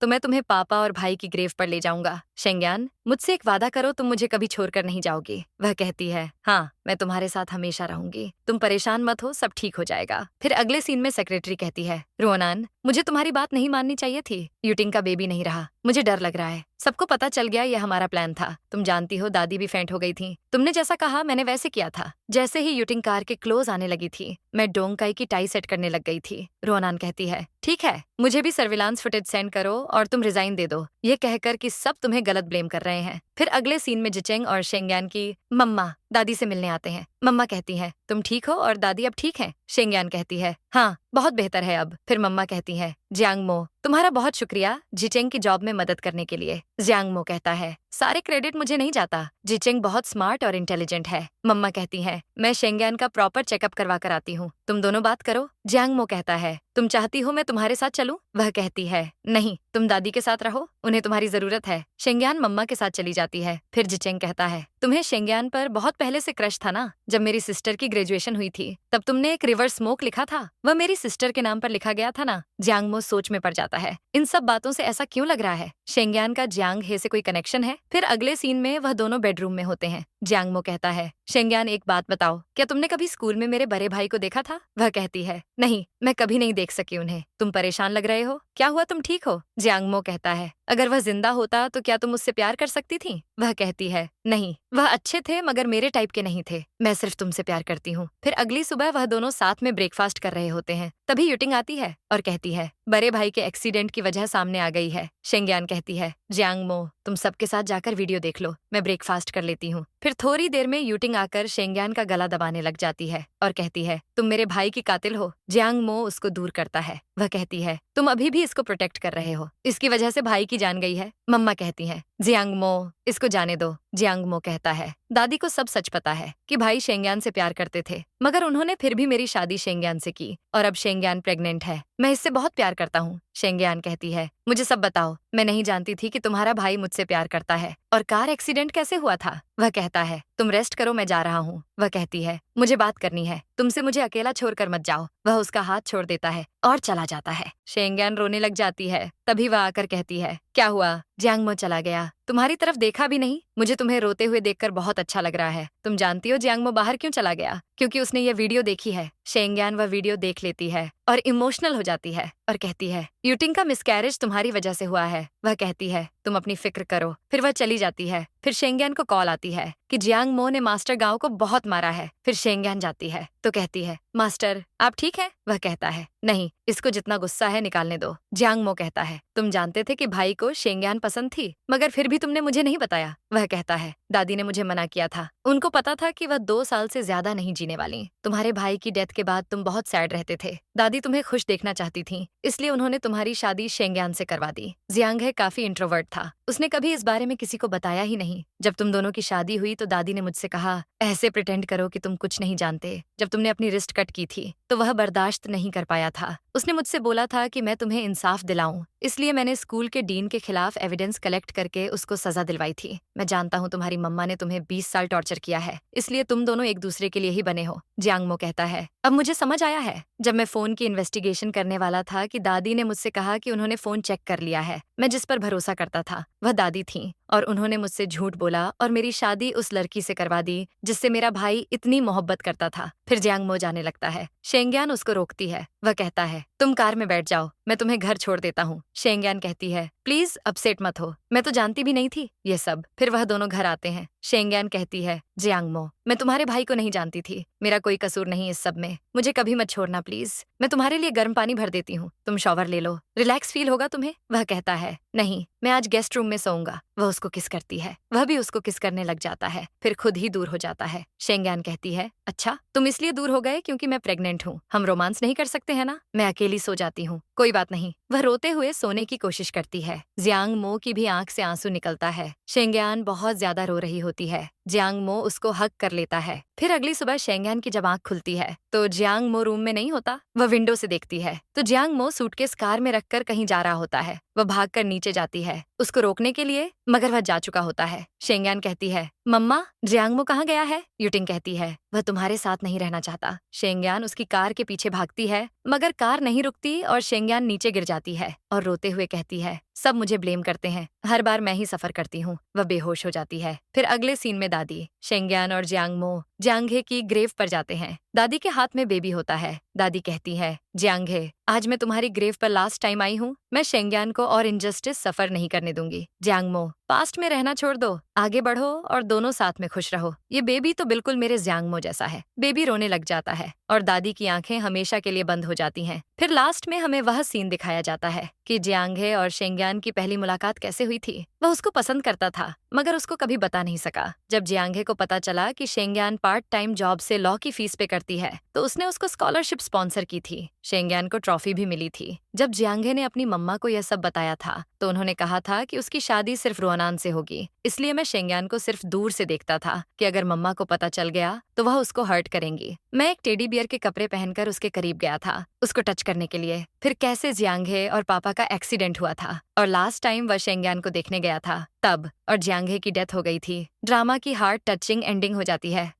तो मैं तुम्हें पापा और भाई की ग्रेव पर ले जाऊंगा। शेंग्यान मुझसे एक वादा करो, तुम मुझे कभी छोड़कर नहीं जाओगी। वह कहती है, हाँ मैं तुम्हारे साथ हमेशा रहूंगी, तुम परेशान मत हो, सब ठीक हो जाएगा। फिर अगले सीन में सेक्रेटरी कहती है, रोनान मुझे तुम्हारी बात नहीं माननी चाहिए थी, यूटिंग का बेबी नहीं रहा, मुझे डर लग रहा है। सबको पता चल गया यह हमारा प्लान था। तुम जानती हो दादी भी फेंट हो गई थी। तुमने जैसा कहा मैंने वैसे किया था। जैसे ही यूटिंग कार के क्लोज आने लगी थी मैं डोंगकाई की टाई सेट करने लग गई थी। रोनान कहती है, ठीक है मुझे भी सर्विलांस फुटेज सेंड करो और तुम रिजाइन दे दो, ये कहकर कि सब तुम्हें गलत ब्लेम कर रहे हैं। फिर अगले सीन में जिचेंग और शेंग्यान की मम्मा दादी से मिलने आते हैं। मम्मा कहती हैं, तुम ठीक हो और दादी अब ठीक है? शेंग्यान कहती है, हाँ बहुत बेहतर है अब। फिर मम्मा कहती है, जियांग मो तुम्हारा बहुत शुक्रिया जिचेंग की जॉब में मदद करने के लिए। जियांग मो कहता है, सारे क्रेडिट मुझे नहीं जाता, जिचेंग बहुत स्मार्ट और इंटेलिजेंट है। मम्मा कहती है, मैं शेंग्यान का प्रॉपर चेकअप करवा कर आती हूँ, तुम दोनों बात करो। जियांग मो कहता है, तुम चाहती हो मैं तुम्हारे साथ चलूं? वह कहती है, नहीं तुम दादी के साथ रहो, उन्हें तुम्हारी जरूरत है। शेंग्यान मम्मा के साथ चली जाती है। फिर जिचेंग कहता है, तुम्हें शेंग्यान पर बहुत पहले से क्रश था ना? जब मेरी सिस्टर की ग्रेजुएशन हुई थी तब तुमने एक रिवर स्मोक लिखा था, वह मेरी सिस्टर के नाम पर लिखा गया था ना? जियांग मो सोच में पड़ जाता है, इन सब बातों से ऐसा क्यों लग रहा है? शेंग्यान का जियांग हे से कोई कनेक्शन है? फिर अगले सीन में वह दोनों बेडरूम में होते हैं। जियांग मो कहता है, शेंगयान, एक बात बताओ, क्या तुमने कभी स्कूल में मेरे बड़े भाई को देखा था? वह कहती है, नहीं, मैं कभी नहीं देख सकी उन्हें। तुम परेशान लग रहे हो, क्या हुआ, तुम ठीक हो? जियांगमो कहता है, अगर वह जिंदा होता तो क्या तुम उससे प्यार कर सकती थी? वह कहती है, नहीं, वह अच्छे थे मगर मेरे टाइप के नहीं थे, मैं सिर्फ तुमसे प्यार करती हूँ। फिर अगली सुबह वह दोनों साथ में ब्रेकफास्ट कर रहे होते हैं, तभी युटिंग आती है और कहती है, बड़े भाई के एक्सीडेंट की वजह सामने आ गई है। शेंगयान कहती है, जियांगमो, तुम सबके साथ जाकर वीडियो देख लो, मैं ब्रेकफास्ट कर लेती हूँ। फिर थोड़ी देर में यूटिंग आकर शेंगयान का गला दबाने लग जाती है और कहती है, तुम मेरे भाई की कातिल हो। जियांगमो उसको दूर करता है। वह कहती है, तुम अभी भी इसको प्रोटेक्ट कर रहे हो, इसकी वजह से भाई की जान गई है। मम्मा कहती है, जियांगमो, इसको जाने दो। जियांगमो कहता है, दादी को सब सच पता है कि भाई शेंगयान से प्यार करते थे, मगर उन्होंने फिर भी मेरी शादी शेंगयान से की और अब शेंगयान प्रेग्नेंट है। मैं इससे बहुत प्यार करता हूँ। शेंगयान कहती है, मुझे सब बताओ, मैं नहीं जानती थी कि तुम्हारा भाई मुझसे प्यार करता है। और कार एक्सीडेंट कैसे हुआ था? वह कहता है, तुम रेस्ट करो, मैं जा रहा हूँ। वह कहती है, मुझे बात करनी है, तुमसे मुझे अकेला छोड़कर मत जाओ। वह उसका हाथ छोड़ देता है और चला जाता है। शेंगयान रोने लग जाती है, तभी वह आकर कहती है, क्या हुआ? जियांगमो चला गया, तुम्हारी तरफ देखा भी नहीं। मुझे तुम्हें रोते हुए देखकर बहुत अच्छा लग रहा है। तुम जानती हो जियांगमो बाहर क्यों चला गया? क्योंकि उसने ये वीडियो देखी है। शेंगयान वह वीडियो देख लेती है और इमोशनल हो जाती है और कहती है, यूटिंग का मिसकैरेज तुम्हारी वजह से हुआ है। वह कहती है, तुम अपनी फिक्र करो। फिर वह चली जाती है। फिर शेंगयान को कॉल आती है कि जियांगमो ने मास्टर गाओ को बहुत मारा है। फिर शेंगयान जाती है तो कहती है, मास्टर आप ठीक है? वह कहता है, नहीं, इसको जितना गुस्सा है निकालने दो। जियांगमो कहता है, तुम जानते थे कि भाई को शेंगयान पसंद थी, मगर फिर भी तुमने मुझे नहीं बताया। वह कहता है, दादी ने मुझे मना किया था, उनको पता था कि वह 2 साल से ज्यादा नहीं जीने वाली। तुम्हारे भाई की डेथ के बाद तुम बहुत सैड रहते थे, दादी तुम्हें खुश देखना चाहती थी, इसलिए उन्होंने तुम्हारी शादी शेंगयान से करवा दी। जियांगे काफी इंट्रोवर्ट था, उसने कभी इस बारे में किसी को बताया ही नहीं। जब तुम दोनों की शादी हुई तो दादी ने मुझसे कहा, ऐसे प्रिटेंड करो कि तुम कुछ नहीं जानते। जब तुमने अपनी रिस्ट कट की थी तो वह बर्दाश्त नहीं कर पाया था। उसने मुझसे बोला था कि मैं तुम्हें इंसाफ दिलाऊं, इसलिए मैंने स्कूल के डीन के खिलाफ एविडेंस कलेक्ट करके उसको सजा दिलवाई थी। मैं जानता हूँ तुम्हारी मम्मा ने तुम्हें 20 साल टॉर्चर किया है, इसलिए तुम दोनों एक दूसरे के लिए ही बने हो। जियांगमो कहता है, अब मुझे समझ आया है। जब मैं फोन की इन्वेस्टिगेशन करने वाला था कि दादी ने मुझसे कहा कि उन्होंने फोन चेक कर लिया है। मैं जिस पर भरोसा करता था वह दादी थी और उन्होंने मुझसे झूठ बोला और मेरी शादी उस लड़की से करवा दी जिससे मेरा भाई इतनी मोहब्बत करता था। फिर जियांगमो जाने लगता है। शेंगयान उसको रोकती है। वह कहता है, तुम कार में बैठ जाओ, मैं तुम्हें घर छोड़ देता हूँ। शेंगयान कहती है, प्लीज अपसेट मत हो, मैं तो जानती भी नहीं थी ये सब। फिर वह दोनों घर आते हैं। शेंगयान कहती है, जियांगमो, मैं तुम्हारे भाई को नहीं जानती थी, मेरा कोई कसूर नहीं इस सब में, मुझे कभी मत छोड़ना प्लीज। मैं तुम्हारे लिए गर्म पानी भर देती हूँ, तुम शॉवर ले लो, रिलैक्स फील होगा तुम्हें। वह कहता है, नहीं, मैं आज गेस्ट रूम में सोऊंगा। वह उसको किस करती है, वह भी उसको किस करने लग जाता है, फिर खुद ही दूर हो जाता है। शेंगयान कहती है, अच्छा, तुम इसलिए दूर हो गए क्योंकि मैं प्रेग्नेंट हूँ, हम रोमांस नहीं कर सकते हैं ना? मैं अकेली सो जाती हूँ, कोई बात नहीं। वह रोते हुए सोने की कोशिश करती है। जियांगमो की भी आंख से आंसू निकलता है। शेंगयान बहुत ज्यादा रो रही होती है। जियांगमो उसको हक कर लेता है। फिर अगली सुबह शेंगयान की जब आंख खुलती है तो जियांगमो रूम में नहीं होता, वह विंडो से देखती है तो जियांगमो सूटकेस कार में रखकर कहीं जा रहा होता है। वह भागकर नीचे जाती है उसको रोकने के लिए, मगर वह जा चुका होता है। शेंगयान कहती है, मम्मा, जियांगमो कहाँ गया है? यूटिंग कहती है, वह तुम्हारे साथ नहीं रहना चाहता। शेंगयान उसकी कार के पीछे भागती है, मगर कार नहीं रुकती और शेंगयान नीचे गिर जाती है और रोते हुए कहती है, सब मुझे ब्लेम करते हैं, हर बार मैं ही सफर करती हूँ। वह बेहोश हो जाती है। फिर अगले सीन में दादी, शेंगयान और जियांगमो जियांगे की ग्रेव पर जाते हैं। दादी के हाथ में बेबी होता है। दादी कहती है, जियांगे, आज मैं तुम्हारी ग्रेव पर लास्ट टाइम आई हूँ, मैं शेंगयान को और इनजस्टिस सफर नहीं करने दूंगी। जियांगमो, पास्ट में रहना छोड़ दो, आगे बढ़ो और दोनों साथ में खुश रहो। ये बेबी तो बिल्कुल मेरे जियांगमो जैसा है। बेबी रोने लग जाता है और दादी की आंखें हमेशा के लिए बंद हो जाती हैं। फिर लास्ट में हमें वह सीन दिखाया जाता है कि जियांगे और शेंगयान की पहली मुलाकात कैसे हुई थी। वह उसको पसंद करता था मगर उसको कभी बता नहीं सका। जब जियांगे को पता चला कि शेंगयान पार्ट टाइम जॉब से लॉ की फीस पे करती है तो उसने उसको स्कॉलरशिप स्पॉन्सर की थी। शेंगयान को ट्रॉफी भी मिली थी। जब जियांगे ने अपनी मम्मा को यह सब बताया था तो उन्होंने कहा था कि उसकी शादी सिर्फ रोनान से होगी, इसलिए मैं शेंगयान को सिर्फ दूर से देखता था कि अगर मम्मा को पता चल गया तो वह उसको हर्ट करेंगी। मैं एक टेडी बियर के कपड़े पहनकर उसके करीब गया था उसको टच करने के लिए। फिर कैसे जियांगे और पापा का एक्सीडेंट हुआ था और लास्ट टाइम वह शेंगयान को देखने गया था तब, और जियांगे की डेथ हो गई थी। ड्रामा की हार्ट टचिंग एंडिंग हो जाती है।